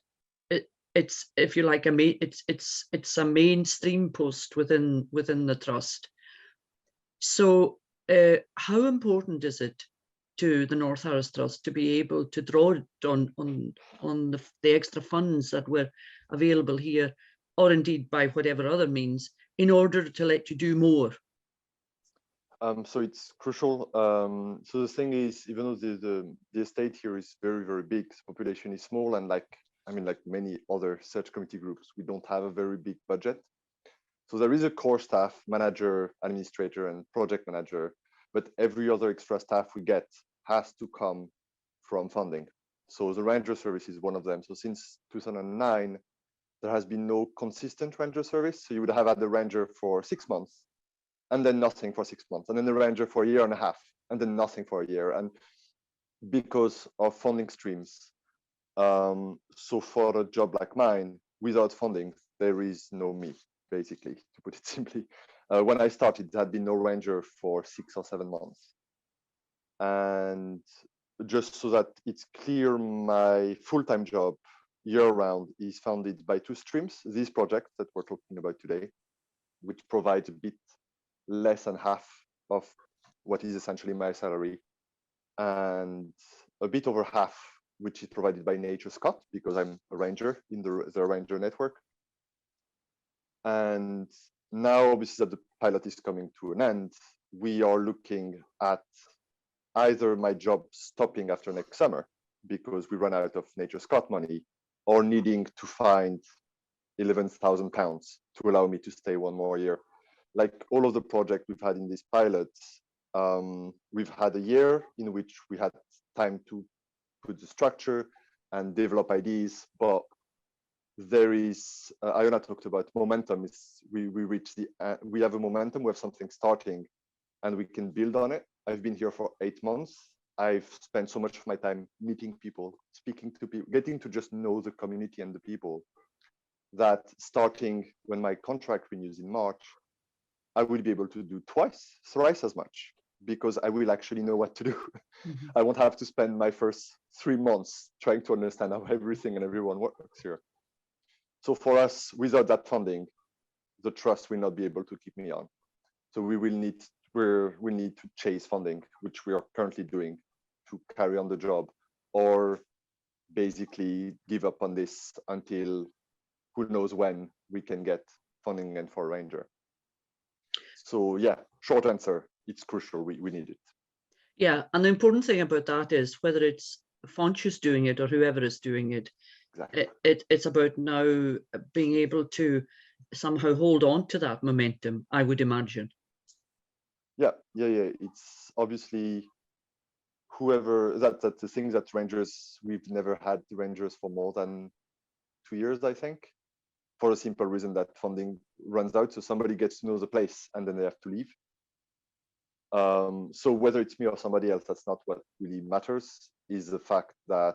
it's, if you like, it's a mainstream post within the trust. So, how important is it to the North Harris Trust to be able to draw on the extra funds that were available here, or indeed by whatever other means, in order to let you do more? So it's crucial. So the thing is, even though the estate here is very, very big, the population is small, and like many other search committee groups, we don't have a very big budget. So there is a core staff, manager, administrator, and project manager, but every other extra staff we get has to come from funding. So the ranger service is one of them. So since 2009, there has been no consistent ranger service. So you would have had the ranger for 6 months, and then nothing for 6 months, and then the ranger for a year and a half, and then nothing for a year. And because of funding streams, so for a job like mine, without funding, there is no me, basically, to put it simply. When I started, there had been no ranger for 6 or 7 months. And just so that it's clear, my full-time job year-round is funded by 2 streams. This project that we're talking about today, which provides a bit less than half of what is essentially my salary, and a bit over half, which is provided by Nature Scott, because I'm a ranger in the ranger network. And now, obviously, that the pilot is coming to an end, we are looking at either my job stopping after next summer because we run out of Nature Scott money, or needing to find £11,000 to allow me to stay 1 more year. Like all of the projects we've had in this pilot, we've had a year in which we had time to put the structure and develop ideas, but there is, Iona talked about momentum. We reach we have a momentum, we have something starting, and we can build on it. I've been here for 8 months. I've spent so much of my time meeting people, speaking to people, getting to just know the community and the people, that starting when my contract renews in March, I will be able to do thrice as much, because I will actually know what to do. Mm-hmm. I won't have to spend my first 3 months trying to understand how everything and everyone works here. So for us, without that funding, the trust will not be able to keep me on. So we need to chase funding, which we are currently doing, to carry on the job, or basically give up on this until who knows when we can get funding again for Ranger. So yeah, short answer, it's crucial, we need it. Yeah, and the important thing about that is whether it's Fañch who's doing it or whoever is doing it, exactly. It's about now being able to somehow hold on to that momentum, I would imagine. Yeah. It's obviously whoever, that's the thing that Rangers, we've never had Rangers for more than 2 years, I think, for a simple reason that funding runs out. So somebody gets to know the place and then they have to leave. So whether it's me or somebody else, that's not what really matters, is the fact that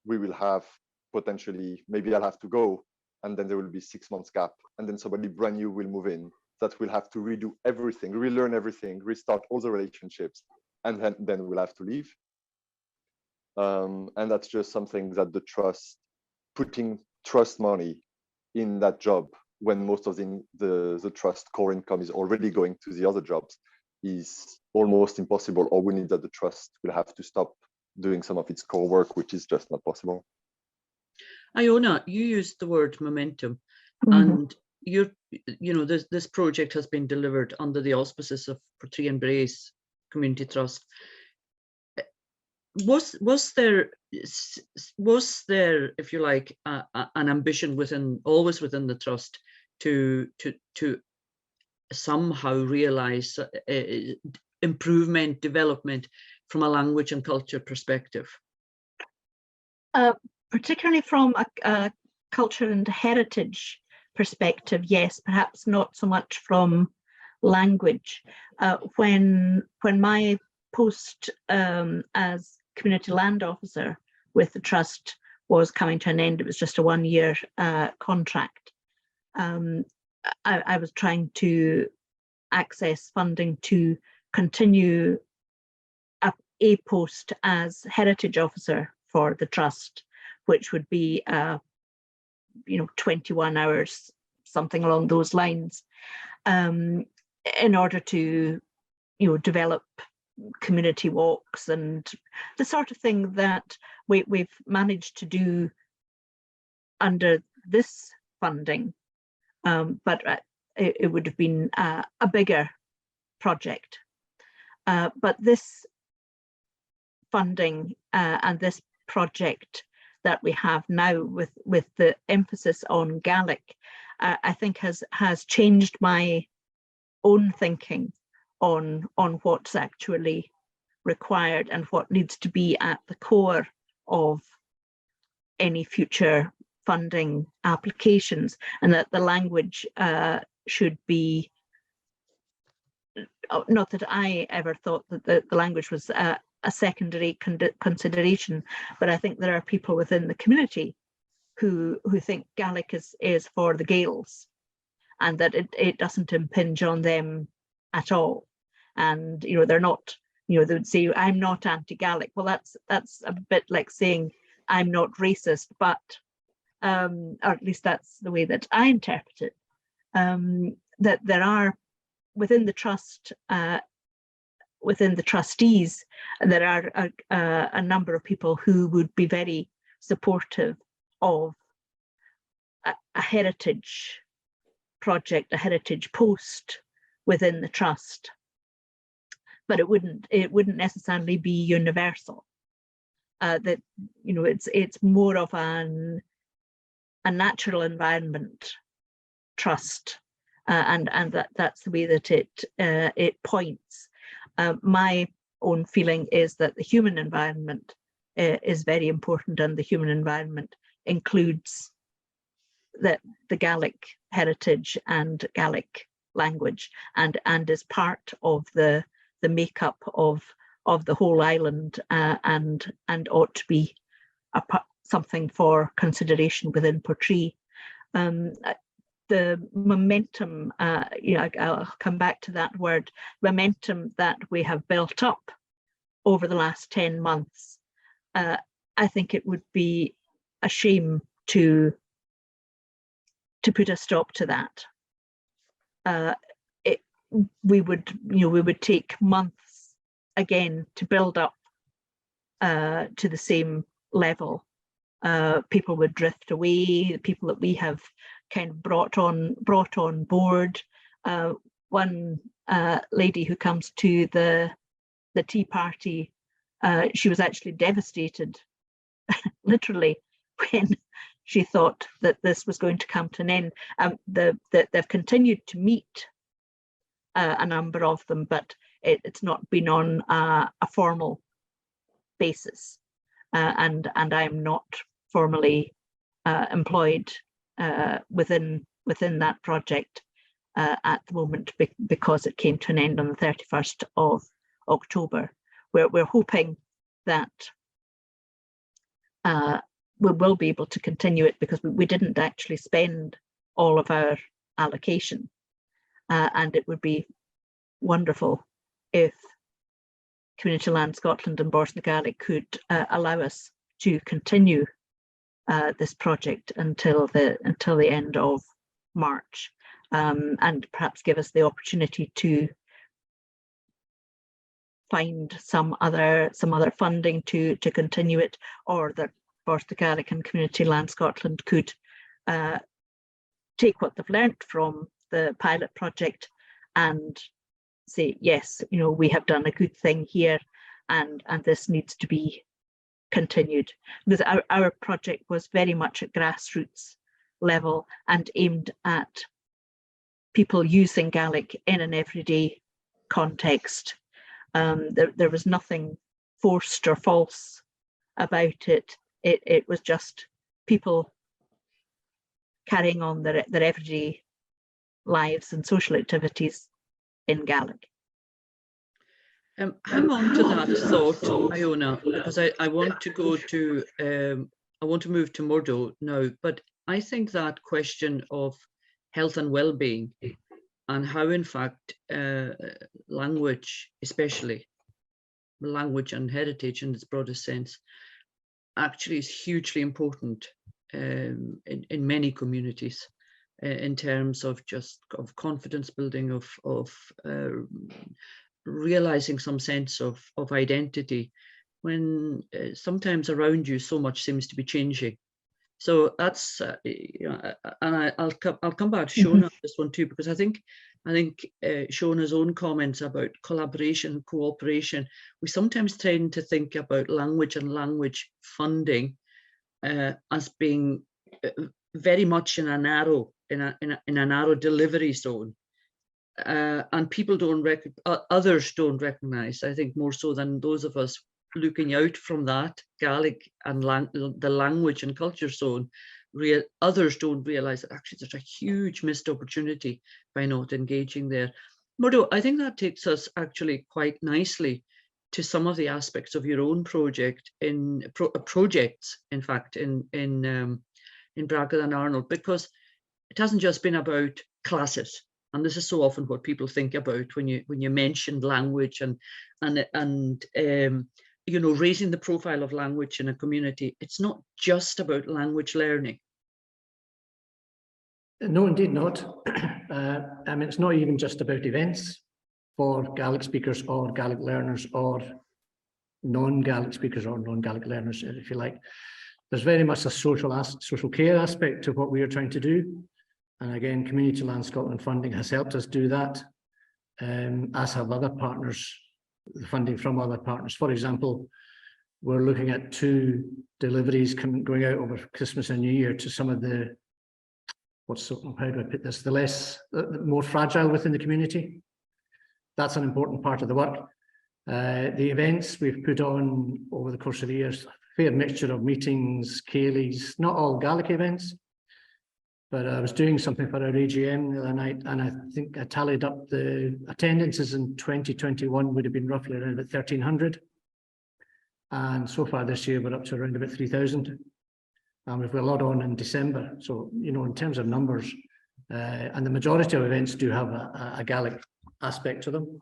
we will have potentially, maybe I'll have to go, and then there will be 6 months gap, and then somebody brand new will move in, that will have to redo everything, relearn everything, restart all the relationships, and then we'll have to leave. And that's just something that the trust, putting trust money in that job when most of the trust core income is already going to the other jobs is almost impossible, or we need that the trust will have to stop doing some of its core work, which is just not possible. Iona, you used the word momentum, and this project has been delivered under the auspices of Portree and Braes Community Trust. Was there, if you like, an ambition always within the trust to somehow realize improvement, development from a language and culture perspective? Particularly from a culture and heritage perspective, yes, perhaps not so much from language. When my post as community land officer with the trust was coming to an end, it was just a 1-year contract. I was trying to access funding to continue a post as heritage officer for the trust, which would be 21 hours, something along those lines, in order to develop community walks and the sort of thing that we've managed to do under this funding, but it would have been a bigger project. But this funding and this project that we have now with the emphasis on Gaelic, I think has changed my own thinking on what's actually required and what needs to be at the core of any future funding applications, and that the language should be, not that I ever thought that the language was a secondary consideration, but I think there are people within the community who think Gaelic is for the Gaels, and that it doesn't impinge on them at all. And they're not, they would say, I'm not anti-Gaelic. Well, that's a bit like saying I'm not racist, but or at least that's the way that I interpret it. That there are within the trust, within the trustees, there are a number of people who would be very supportive of a heritage project, a heritage post within the trust, but it wouldn't necessarily be universal. That it's more of a natural environment trust, and that's the way that it points. My own feeling is that the human environment is very important, and the human environment includes the Gaelic heritage and Gaelic language, and is part of the makeup of the whole island, and ought to be something for consideration within Portree. The momentum, I'll come back to that word, momentum that we have built up over the last 10 months. I think it would be a shame to put a stop to that. We would take months again to build up to the same level. People would drift away. The people that we have kind of brought on board. One lady who comes to the tea party, she was actually devastated, literally, when she thought that this was going to come to an end. They've continued to meet, a number of them, but it's not been on a formal basis, and I'm not formally employed within that project at the moment, because it came to an end on the 31st of October. We're hoping that we will be able to continue it, because we didn't actually spend all of our allocation, and it would be wonderful if Community Land Scotland and Bòrd could allow us to continue this project until the end of March, and perhaps give us the opportunity to find some other funding to continue it, or that Bòrd and Community Land Scotland could take what they've learnt from the pilot project and say, yes, we have done a good thing here, and this needs to be continued. Because our project was very much at grassroots level and aimed at people using Gaelic in an everyday context. There was nothing forced or false about it. It was just people carrying on their everyday lives and social activities in Gaelic. Hang on to that thought, Iona, because I want to go to, I want to move to Murdo now, but I think that question of health and well-being, and how in fact language, especially language and heritage in its broadest sense, actually is hugely important in many communities, in terms of of confidence building, of realizing some sense of identity, when sometimes around you so much seems to be changing. So that's and I'll come back to Shona on this one too, because I think Shona's own comments about collaboration, cooperation, we sometimes tend to think about language and language funding as being very much in a narrow delivery zone, and people don't others don't recognize, I think more so than those of us looking out from that Gaelic and the language and culture zone, others don't realise that actually there's a huge missed opportunity by not engaging there. Murdo, I think that takes us actually quite nicely to some of the aspects of your own project projects, in fact, in Bragar and Arnol, because it hasn't just been about classes. And this is so often what people think about when you mention language and you know, raising the profile of language in a community. It's not just about language learning. No, indeed not. I mean, it's not even just about events for Gaelic speakers or Gaelic learners or non-Gaelic speakers or non-Gaelic learners, if you like. There's very much a social care aspect to what we are trying to do. And again, Community Land Scotland funding has helped us do that, as have other partners, the funding from other partners. For example, we're looking at 2 deliveries going out over Christmas and New Year to some of the, how do I put this, the more fragile within the community. That's an important part of the work. The events we've put on over the course of the years, a fair mixture of meetings, ceilidhs, not all Gaelic events. But I was doing something for our AGM the other night, and I think I tallied up the attendances in 2021 would have been roughly around about 1,300. And so far this year, we're up to around about 3,000. And we've got a lot on in December. So, you know, in terms of numbers, and the majority of events do have a Gaelic aspect to them.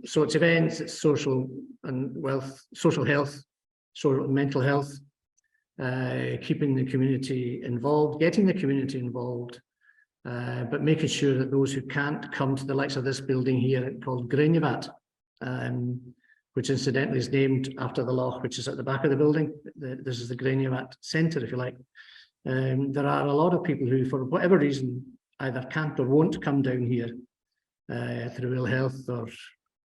So it's events, it's social and social health, social and mental health. Keeping the community involved, getting the community involved, but making sure that those who can't come to the likes of this building here called Gàidhlig, which incidentally is named after the loch which is at the back of the building. This is the Gàidhlig Centre, if you like. There are a lot of people who, for whatever reason, either can't or won't come down here through ill health, or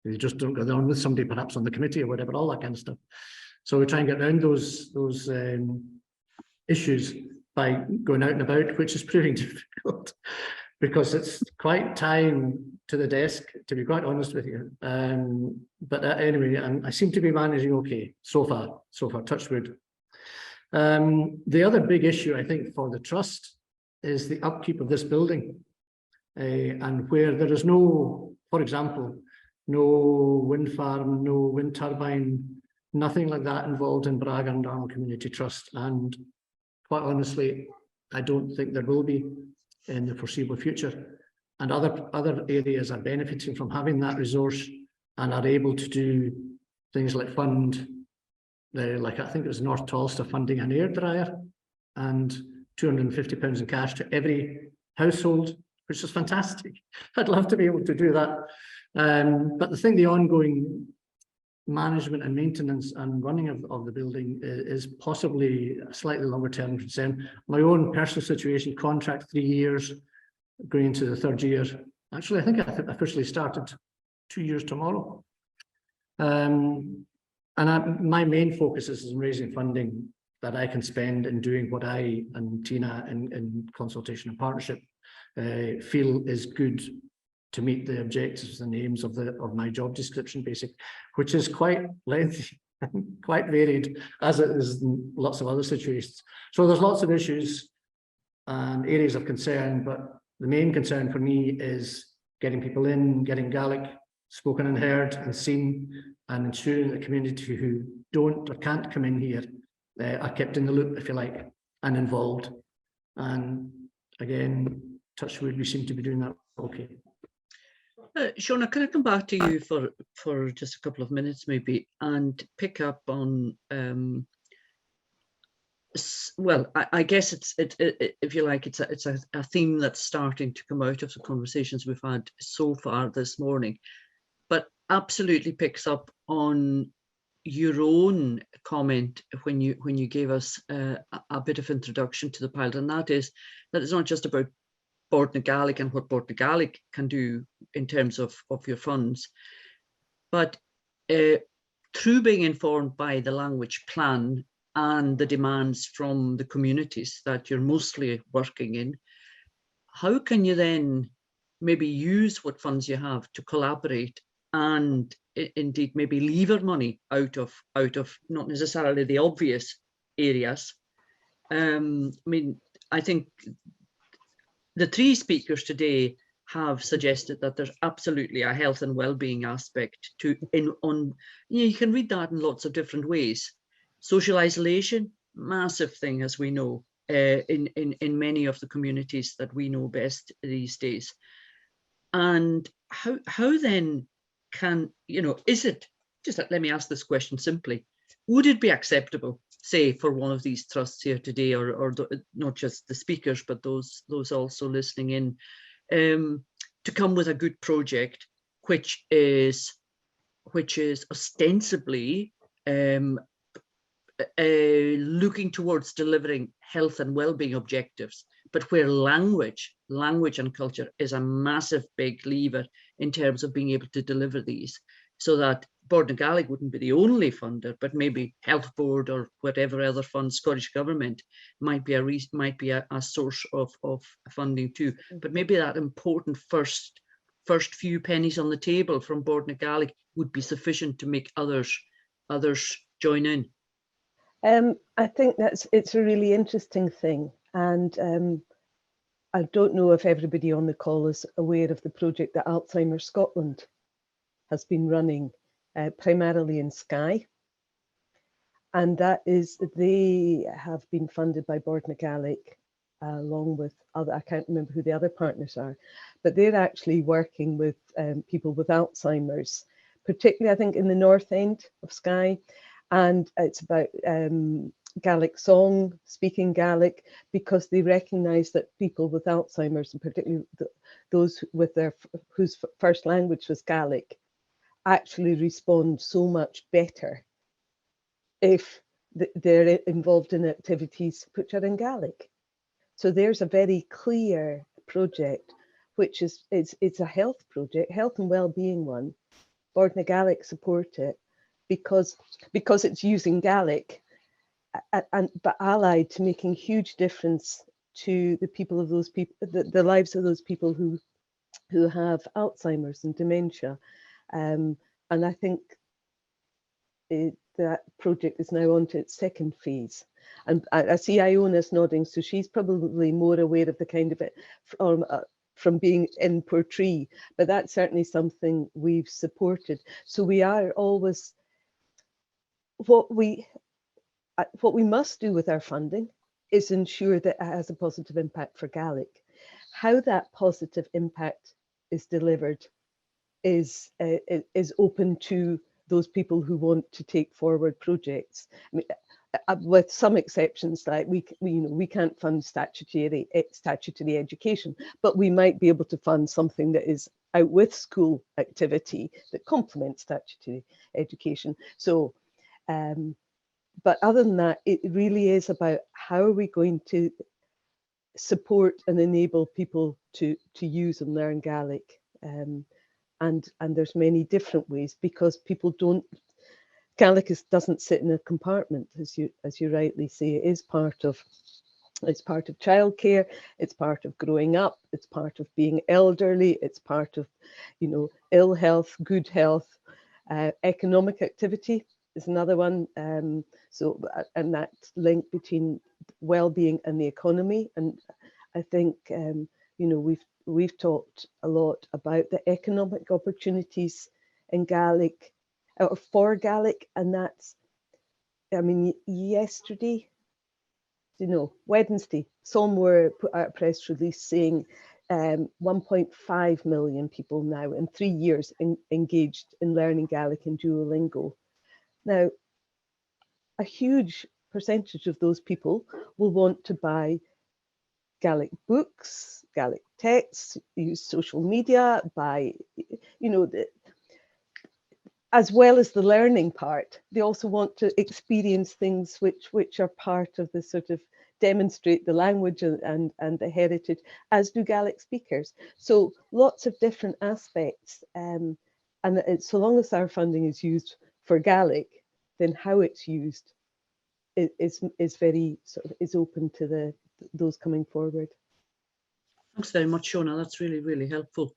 they just don't get on with somebody perhaps on the committee or whatever, all that kind of stuff. So we try and get around those issues by going out and about, which is proving difficult because it's quite tying to the desk, to be quite honest with you. But anyway, I seem to be managing okay so far, touch wood. The other big issue, I think, for the trust is the upkeep of this building, and where there is no, for example, no wind farm, no wind turbine, nothing like that involved in Bragar and Arnol Community Trust, and quite honestly, I don't think there will be in the foreseeable future. And other areas are benefiting from having that resource and are able to do things like fund, like I think it was North Tolster funding an air dryer and £250 in cash to every household, which is fantastic. I'd love to be able to do that. But the ongoing management and maintenance and running of the building is possibly a slightly longer term concern. My own personal situation, contract 3 years, going into the 3rd year. Actually, I think I officially started 2 years tomorrow. And my main focus is in raising funding that I can spend in doing what I and Tina in consultation and partnership feel is good to meet the objectives and aims of my job description, basic, which is quite lengthy, quite varied, as it is in lots of other situations. So there's lots of issues and areas of concern, but the main concern for me is getting people in, getting Gaelic spoken and heard and seen, and ensuring the community who don't or can't come in here are kept in the loop, if you like, and involved. And again, touch wood, we seem to be doing that okay. Shona, can I come back to you for just a couple of minutes maybe and pick up on, well, I guess it's if you like, it's a theme that's starting to come out of the conversations we've had so far this morning, but absolutely picks up on your own comment when you gave us a bit of introduction to the pilot, and that is that it's not just about Bòrd Gaelic and what Bòrd Gaelic can do in terms of your funds, but through being informed by the language plan and the demands from the communities that you're mostly working in, how can you then maybe use what funds you have to collaborate and indeed maybe lever money out of not necessarily the obvious areas. I mean, I think the three speakers today have suggested that there's absolutely a health and well-being aspect to you can read that in lots of different ways. Social isolation, massive thing, as we know, in many of the communities that we know best these days. And how then can, is it, just let me ask this question simply, would it be acceptable, say, for one of these trusts here today, or not just the speakers, but those also listening in, to come with a good project which is ostensibly looking towards delivering health and well-being objectives, but where language and culture is a massive big lever in terms of being able to deliver these, so that Bòrd wouldn't be the only funder, but maybe Health Board or whatever other fund, Scottish Government might be a source of funding too. But maybe that important first few pennies on the table from Bòrd would be sufficient to make others join in. I think it's a really interesting thing, and I don't know if everybody on the call is aware of the project that Alzheimer's Scotland has been running, primarily in Skye, and that is, they have been funded by Bòrd along with other, I can't remember who the other partners are, but they're actually working with people with Alzheimer's, particularly I think in the north end of Skye. And it's about Gaelic song, speaking Gaelic, because they recognise that people with Alzheimer's, and particularly those with whose first language was Gaelic, actually respond so much better if they're involved in activities which are in Gaelic. So there's a very clear project, which is it's a health project, health and well-being one. Bòrd support it, because it's using Gaelic, but allied to making huge difference to the people of those people, the lives of those people who have Alzheimer's and dementia, and I think that project is now on to its second phase. And I see Iona's nodding, so she's probably more aware of the kind of it from being in Portree, but that's certainly something we've supported. So we are always, what we must do with our funding is ensure that it has a positive impact for Gaelic. How that positive impact is delivered is open to those people who want to take forward projects. I mean, with some exceptions, like we can't fund statutory education, but we might be able to fund something that is out with school activity that complements statutory education. So, but other than that, it really is about how are we going to support and enable people to use and learn Gaelic, and there's many different ways, because people don't. Gaelic doesn't sit in a compartment, as you rightly say. It is part of childcare. It's part of growing up. It's part of being elderly. It's part of, ill health, good health, economic activity is another one. So, and that link between well-being and the economy. And I think, we've talked a lot about the economic opportunities in Gaelic, or for Gaelic, and that's, Wednesday, somewhere put out a press release saying 1.5 million people now in 3 years engaged in learning Gaelic and Duolingo. Now, a huge percentage of those people will want to buy Gaelic books, Gaelic texts, use social media, buy, as well as the learning part. They also want to experience things which are part of the sort of demonstrate the language and the heritage, as do Gaelic speakers. So lots of different aspects. And so long as our funding is used for Gaelic, then how it's used is very is open to those coming forward. Thanks very much, Shona. That's really, really helpful.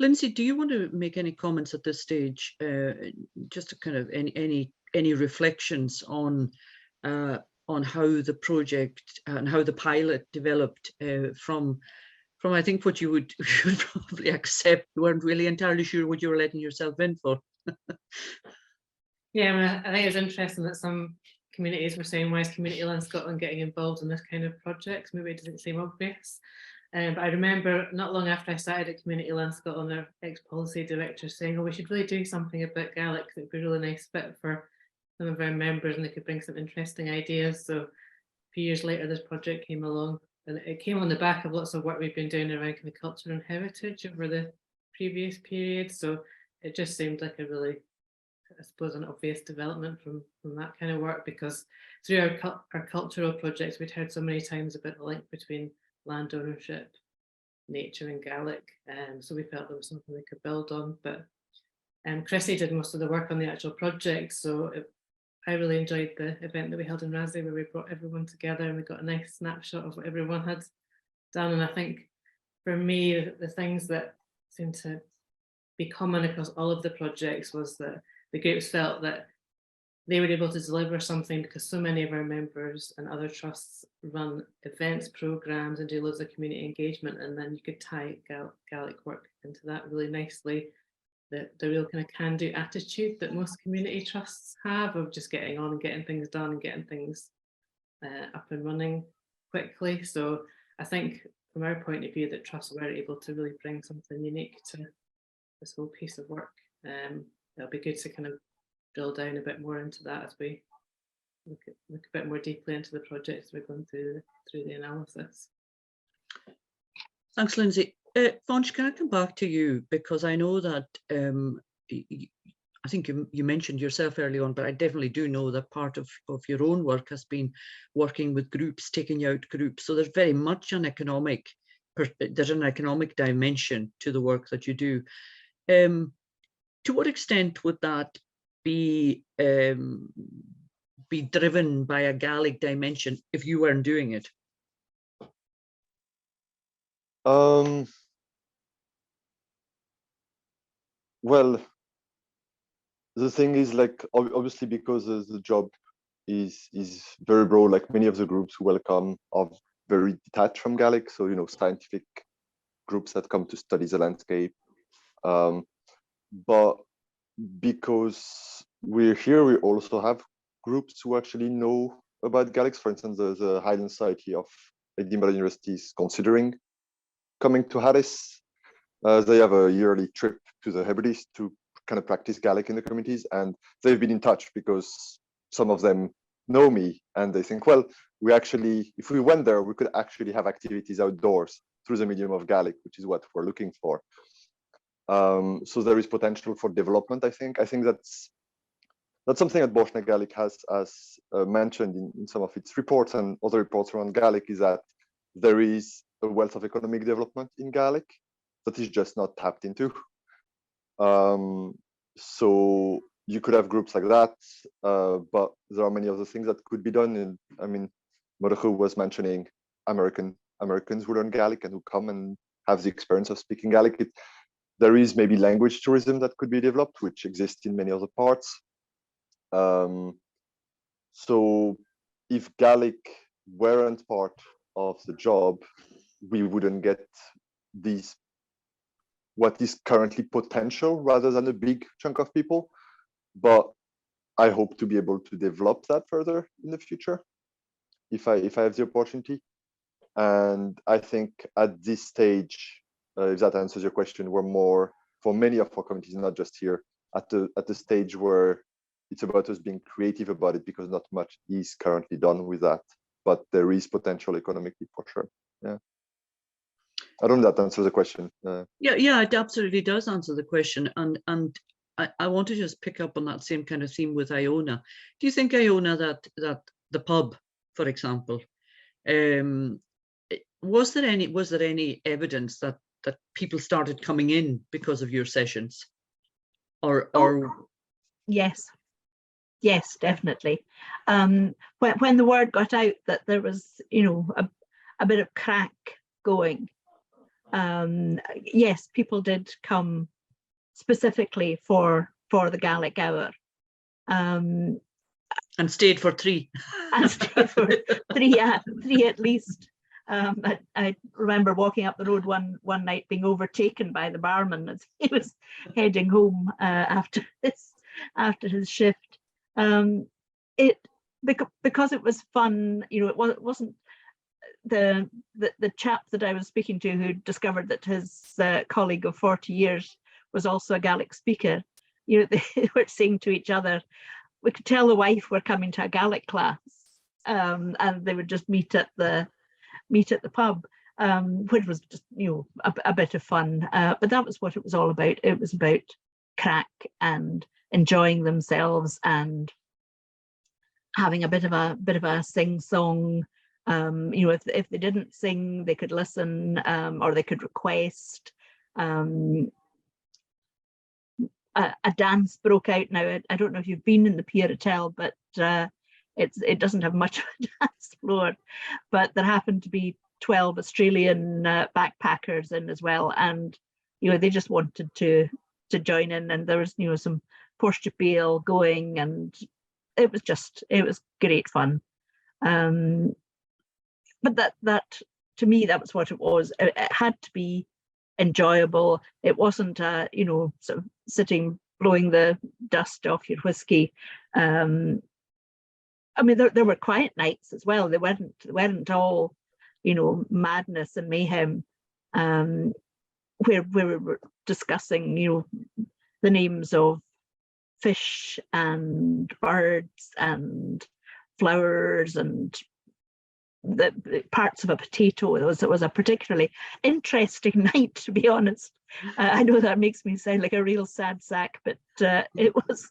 Linsay, do you want to make any comments at this stage? Just to kind of any reflections on how the project and how the pilot developed from I think what you would probably accept. You weren't really entirely sure what you were letting yourself in for. Yeah, I think it's interesting that some communities were saying, why is Community Land Scotland getting involved in this kind of project? Maybe it doesn't seem obvious. But I remember not long after I started at Community Land Scotland, our ex-policy director saying, oh, we should really do something about Gaelic. It would be a really nice fit for some of our members and they could bring some interesting ideas. So a few years later, this project came along, and it came on the back of lots of work we've been doing around kind of culture and heritage over the previous period. So it just seemed like a really, I suppose, an obvious development from that kind of work, because through our cultural projects, we'd heard so many times about the link between land ownership, nature and Gaelic, so we felt there was something we could build on. But Chrissie did most of the work on the actual project, so I really enjoyed the event that we held in Rasley, where we brought everyone together and we got a nice snapshot of what everyone had done. And I think for me, the things that seemed to be common across all of the projects was that the groups felt that they were able to deliver something because so many of our members and other trusts run events, programs, and do loads of community engagement, and then you could tie Gaelic work into that really nicely. The real kind of can-do attitude that most community trusts have of just getting on and getting things done and getting things up and running quickly. So I think from our point of view that trusts were able to really bring something unique to this whole piece of work. It'll be good to kind of drill down a bit more into that as we look a bit more deeply into the projects we're going through the analysis. Thanks, Linsay. Fañch, can I come back to you, because I know that I think you mentioned yourself early on, but I definitely do know that part of your own work has been working with groups, taking out groups. So there's very much an economic dimension to the work that you do. To what extent would that be driven by a Gaelic dimension if you weren't doing it? Well, the thing is, like, obviously, because the job is very broad, like many of the groups who welcome are very detached from Gaelic. So, you know, scientific groups that come to study the landscape. But because we're here, we also have groups who actually know about Gaelics. For instance, the Highland Society of Edinburgh University is considering coming to Harris. They have a yearly trip to the Hebrides to kind of practice Gaelic in the communities, and they've been in touch because some of them know me and they think, well, we actually, if we went there, we could actually have activities outdoors through the medium of Gaelic, which is what we're looking for. So there is potential for development, I think. I think that's something that Bòrd na Gaelic has mentioned in some of its reports and other reports around Gaelic, is that there is a wealth of economic development in Gaelic that is just not tapped into. So you could have groups like that, but there are many other things that could be done. And I mean, Murdo was mentioning Americans who learn Gaelic and who come and have the experience of speaking Gaelic. There is maybe language tourism that could be developed, which exists in many other parts. So if Gaelic weren't part of the job, we wouldn't get what is currently potential rather than a big chunk of people. But I hope to be able to develop that further in the future if I have the opportunity. And I think at this stage, if that answers your question, we're more, for many of our communities, not just here, at the stage where it's about us being creative about it, because not much is currently done with that, but there is potential economically for sure. Yeah. I don't know if that answers the question. Yeah, it absolutely does answer the question. And I want to just pick up on that same kind of theme with Iona. Do you think, Iona, that the pub, for example, was there any evidence that people started coming in because of your sessions? Yes, definitely. When the word got out that there was, you know, a bit of crack going, yes, people did come specifically for the Gaelic hour. And stayed for 3. And stayed for 3 at least. I remember walking up the road one night, being overtaken by the barman as he was heading home after his shift. Because it was fun, it wasn't the chap that I was speaking to who discovered that his colleague of 40 years was also a Gaelic speaker. They were saying to each other, we could tell the wife we're coming to a Gaelic class, and they would just meet at the pub, which was just a bit of fun. But that was what it was all about. It was about crack and enjoying themselves and having a bit of a sing-song. If they didn't sing, they could listen, or they could request. A dance broke out now. I don't know if you've been in the Pier Hotel, but it doesn't have much of a dance floor. But there happened to be 12 Australian backpackers in as well, and they just wanted to join in, and there was some Portree going, and it was great fun. But that to me, that was what it was. It had to be enjoyable. It wasn't sort of sitting blowing the dust off your whiskey. I mean, there were quiet nights as well. They weren't all madness and mayhem, where we were discussing the names of fish and birds and flowers and the parts of a potato. It was a particularly interesting night, to be honest. I know that makes me sound like a real sad sack, but it was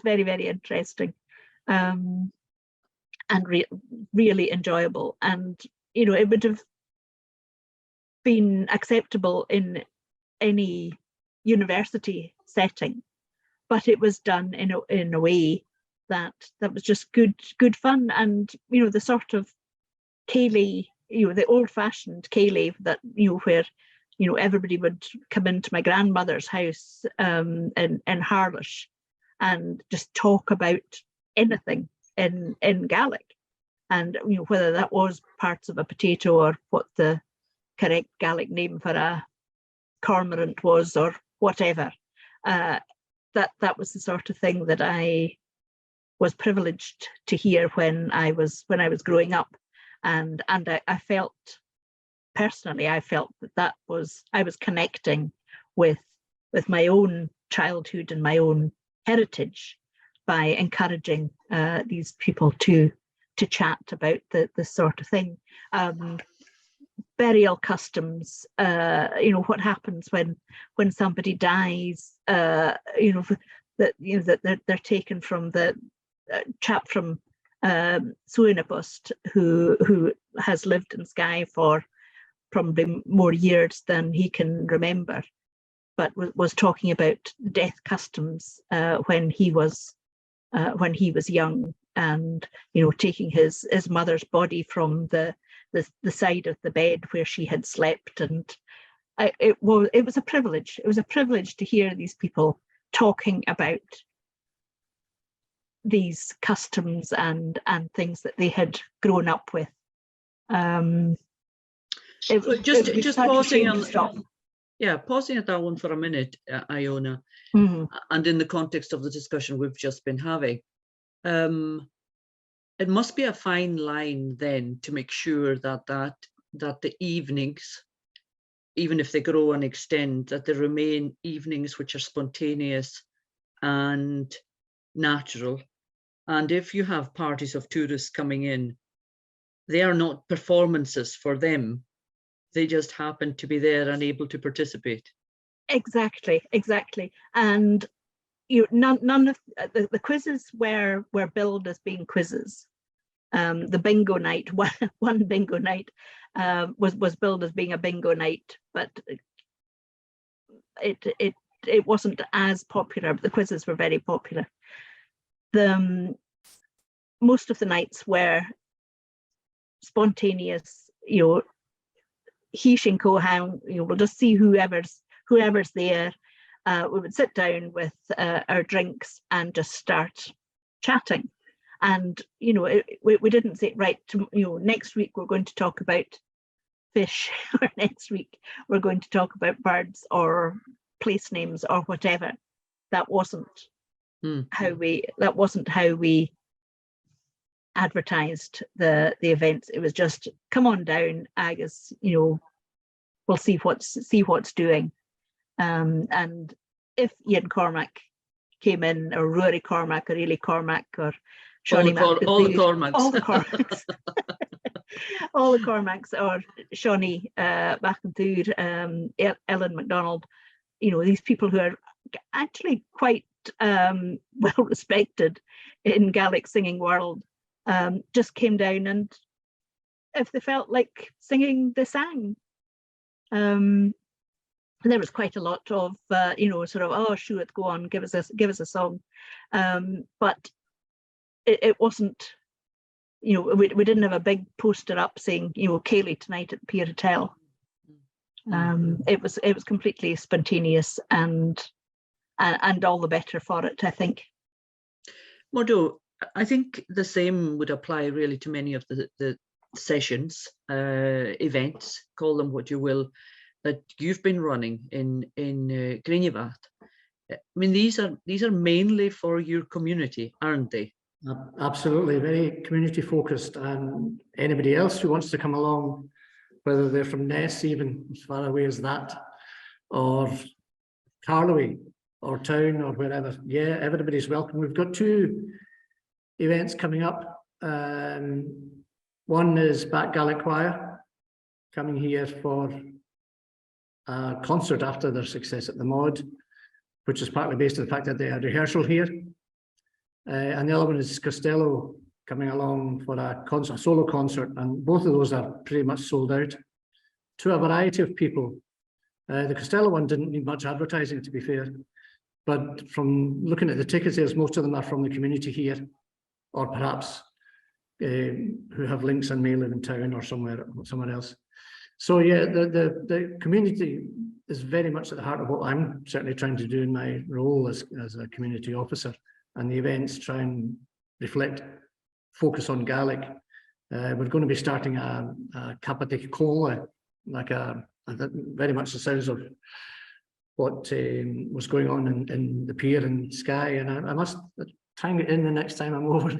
very, very interesting, and really enjoyable. And it would have been acceptable in any university setting, but it was done in a way that was just good fun. And the sort of ceilidh, the old-fashioned ceilidh that where everybody would come into my grandmother's house in Harlash and just talk about anything in Gaelic, and whether that was parts of a potato or what the correct Gaelic name for a cormorant was or whatever. That was the sort of thing that I was privileged to hear when I was growing up. And I felt personally, I was connecting with my own childhood and my own heritage by encouraging these people to chat about this sort of thing. Burial customs, what happens when somebody dies, that they're taken from the chap from Suinabust, who has lived in Skye for probably more years than he can remember, but was talking about death customs when he was young, and taking his mother's body from the side of the bed where she had slept. And it was a privilege. It was a privilege to hear these people talking about these customs and things that they had grown up with. Just pausing on, pausing at that one for a minute, Iona, and in the context of the discussion we've just been having, it must be a fine line then to make sure that the evenings, even if they grow and extend, that they remain evenings which are spontaneous and natural. And if you have parties of tourists coming in, they are not performances for them. They just happen to be there and able to participate. Exactly. And none of the quizzes were billed as being quizzes. The bingo night, one bingo night, was billed as being a bingo night, but it wasn't as popular. But the quizzes were very popular. Most of the nights were spontaneous, Hísin Cohan, we'll just see whoever's there. We would sit down with our drinks and just start chatting. And, we didn't say, right, next week we're going to talk about fish, or next week we're going to talk about birds or place names or whatever. That wasn't how we advertised the events. It was just, come on down, Agus, we'll see what's doing. And if Ian Cormac came in, or Rory Cormac, or Ely Cormac, or Shona Niclllinnein, all the Cormacs. All the Cormacs, or Shona Niclllinnein, Ellen MacDonald, these people who are actually quite well respected in Gaelic singing world, just came down, and if they felt like singing, they sang. There was quite a lot of sort of, oh sure, go on, give us a song, but it wasn't, we didn't have a big poster up saying, Ceilidhs tonight at the Pier Hotel. It was completely spontaneous, and all the better for it, I think. Murdo, I think the same would apply really to many of the sessions, events, call them what you will, that you've been running in Gàidhlig. I mean, these are mainly for your community, aren't they? Absolutely, very community focused, and anybody else who wants to come along, whether they're from Ness, even as far away as that, or Carloway, or Town, or wherever. Yeah, everybody's welcome. We've got 2 events coming up. One is Back Gaelic Choir coming here for a concert after their success at the Mod, which is partly based on the fact that they had rehearsal here. And the other one is Costello coming along for a solo concert, and both of those are pretty much sold out to a variety of people. The Costello one didn't need much advertising, to be fair, but from looking at the ticket sales, most of them are from the community here, or perhaps who have links and may live in town or somewhere else. So yeah, the community is very much at the heart of what I'm certainly trying to do in my role as a community officer, and the events try and focus on Gaelic. We're going to be starting a Capa de Cola, very much the sounds of what was going on in the pier in Skye, and I must try and get in the next time I'm over.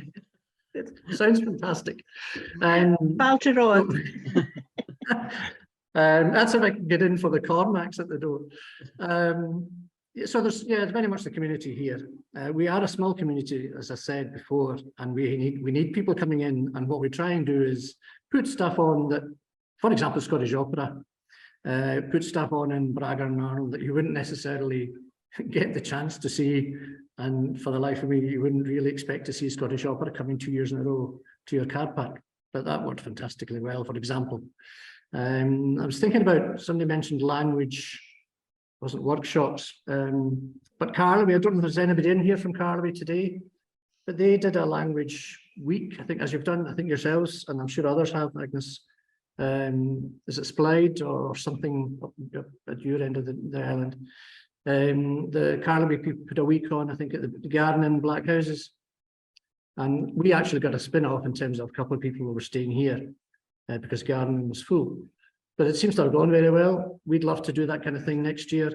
It sounds fantastic. Balterod. That's if I can get in for the Cormacs at the door. So there's very much the community here. We are a small community, as I said before, and we need people coming in. And what we try and do is put stuff on that, for example, Scottish opera. Put stuff on in Bragar and Arnol that you wouldn't necessarily get the chance to see. And for the life of me, you wouldn't really expect to see Scottish opera coming 2 years in a row to your car park. But that worked fantastically well, for example. I was thinking about, somebody mentioned language, wasn't workshops, but Carloway, I don't know if there's anybody in here from Carloway today, but they did a language week, I think, as you've done, I think yourselves, and I'm sure others have, Agnes. Is it Splide or something up at your end of the island? The Carloway people put a week on, I think, at the garden in Black Houses. And we actually got a spin-off in terms of a couple of people who were staying here because garden was full. But it seems to have gone very well. We'd love to do that kind of thing next year.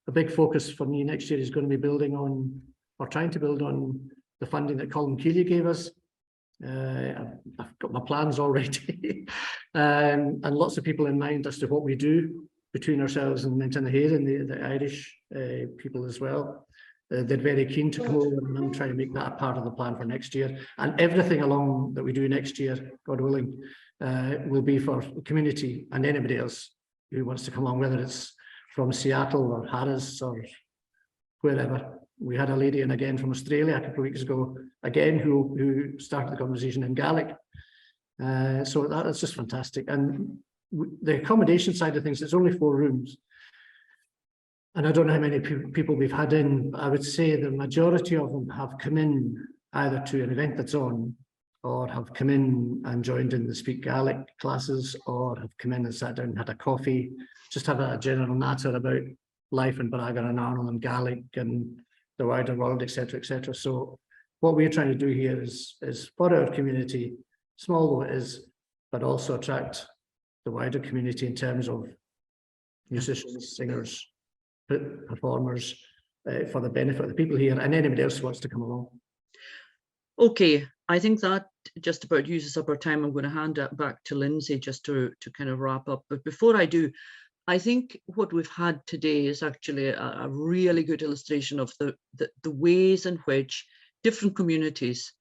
A big focus for me next year is going to be building on, or trying to build on, the funding that Colm Keeley gave us. I've got my plans already, and lots of people in mind as to what we do between ourselves and Menton-the-Head and the Irish people as well. They're very keen to come over, and I'm trying to make that a part of the plan for next year. And everything along that we do next year, God willing, will be for the community and anybody else who wants to come along, whether it's from Seattle or Harris or wherever. We had a lady in again from Australia a couple of weeks ago, again, who started the conversation in Gaelic. So that's just fantastic. And the accommodation side of things, it's only 4 rooms. And I don't know how many people we've had in, but I would say the majority of them have come in either to an event that's on or have come in and joined in the Speak Gaelic classes, or have come in and sat down and had a coffee, just have a general natter about life in Bragar and Arnol and Gaelic and the wider world, etc., etc. So what we're trying to do here is for our community, small though it is, but also attract the wider community in terms of musicians, singers, performers, for the benefit of the people here and anybody else who wants to come along. Okay, I think that just about uses up our time. I'm going to hand it back to Linsay just to kind of wrap up. But before I do, I think what we've had today is actually a really good illustration of the ways in which different communities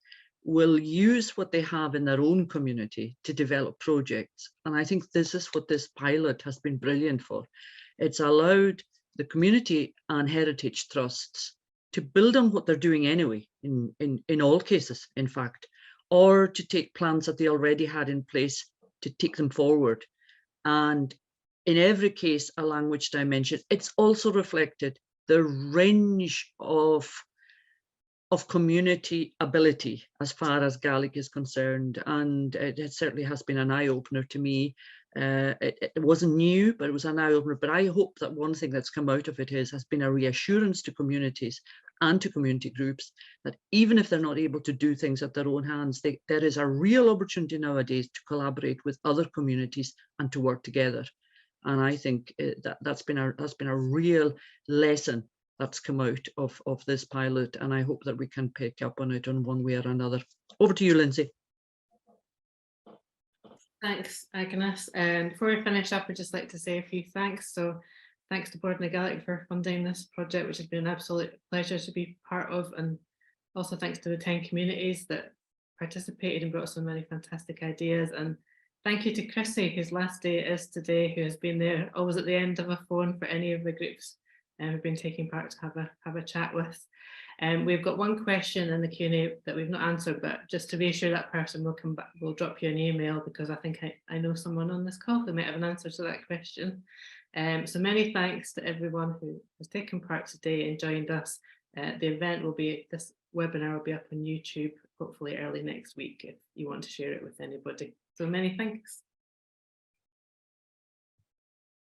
will use what they have in their own community to develop projects. And I think this is what this pilot has been brilliant for. It's allowed the community and heritage trusts to build on what they're doing anyway, in all cases, in fact, or to take plans that they already had in place to take them forward. And in every case, a language dimension. It's also reflected the range of community ability as far as Gaelic is concerned. And it certainly has been an eye-opener to me. It wasn't new, but it was an eye-opener. But I hope that one thing that's come out of it has been a reassurance to communities and to community groups that even if they're not able to do things at their own hands, there is a real opportunity nowadays to collaborate with other communities and to work together. And I think that's been a real lesson that's come out of this pilot, and I hope that we can pick up on it in one way or another. Over to you, Linsay. Thanks, Agnes. And before we finish up, I'd just like to say a few thanks. So thanks to Bòrd na Gaelic for funding this project, which has been an absolute pleasure to be part of, and also thanks to the 10 communities that participated and brought so many fantastic ideas. And thank you to Chrissie, whose last day it is today, who has been there always at the end of a phone for any of the groups who've been taking part to have a chat with. We've got one question in the Q&A that we've not answered, but just to reassure that person, we'll come back, we'll drop you an email, because I think I know someone on this call who might have an answer to that question. So many thanks to everyone who has taken part today and joined us. This webinar will be up on YouTube, hopefully early next week, if you want to share it with anybody. So many thanks.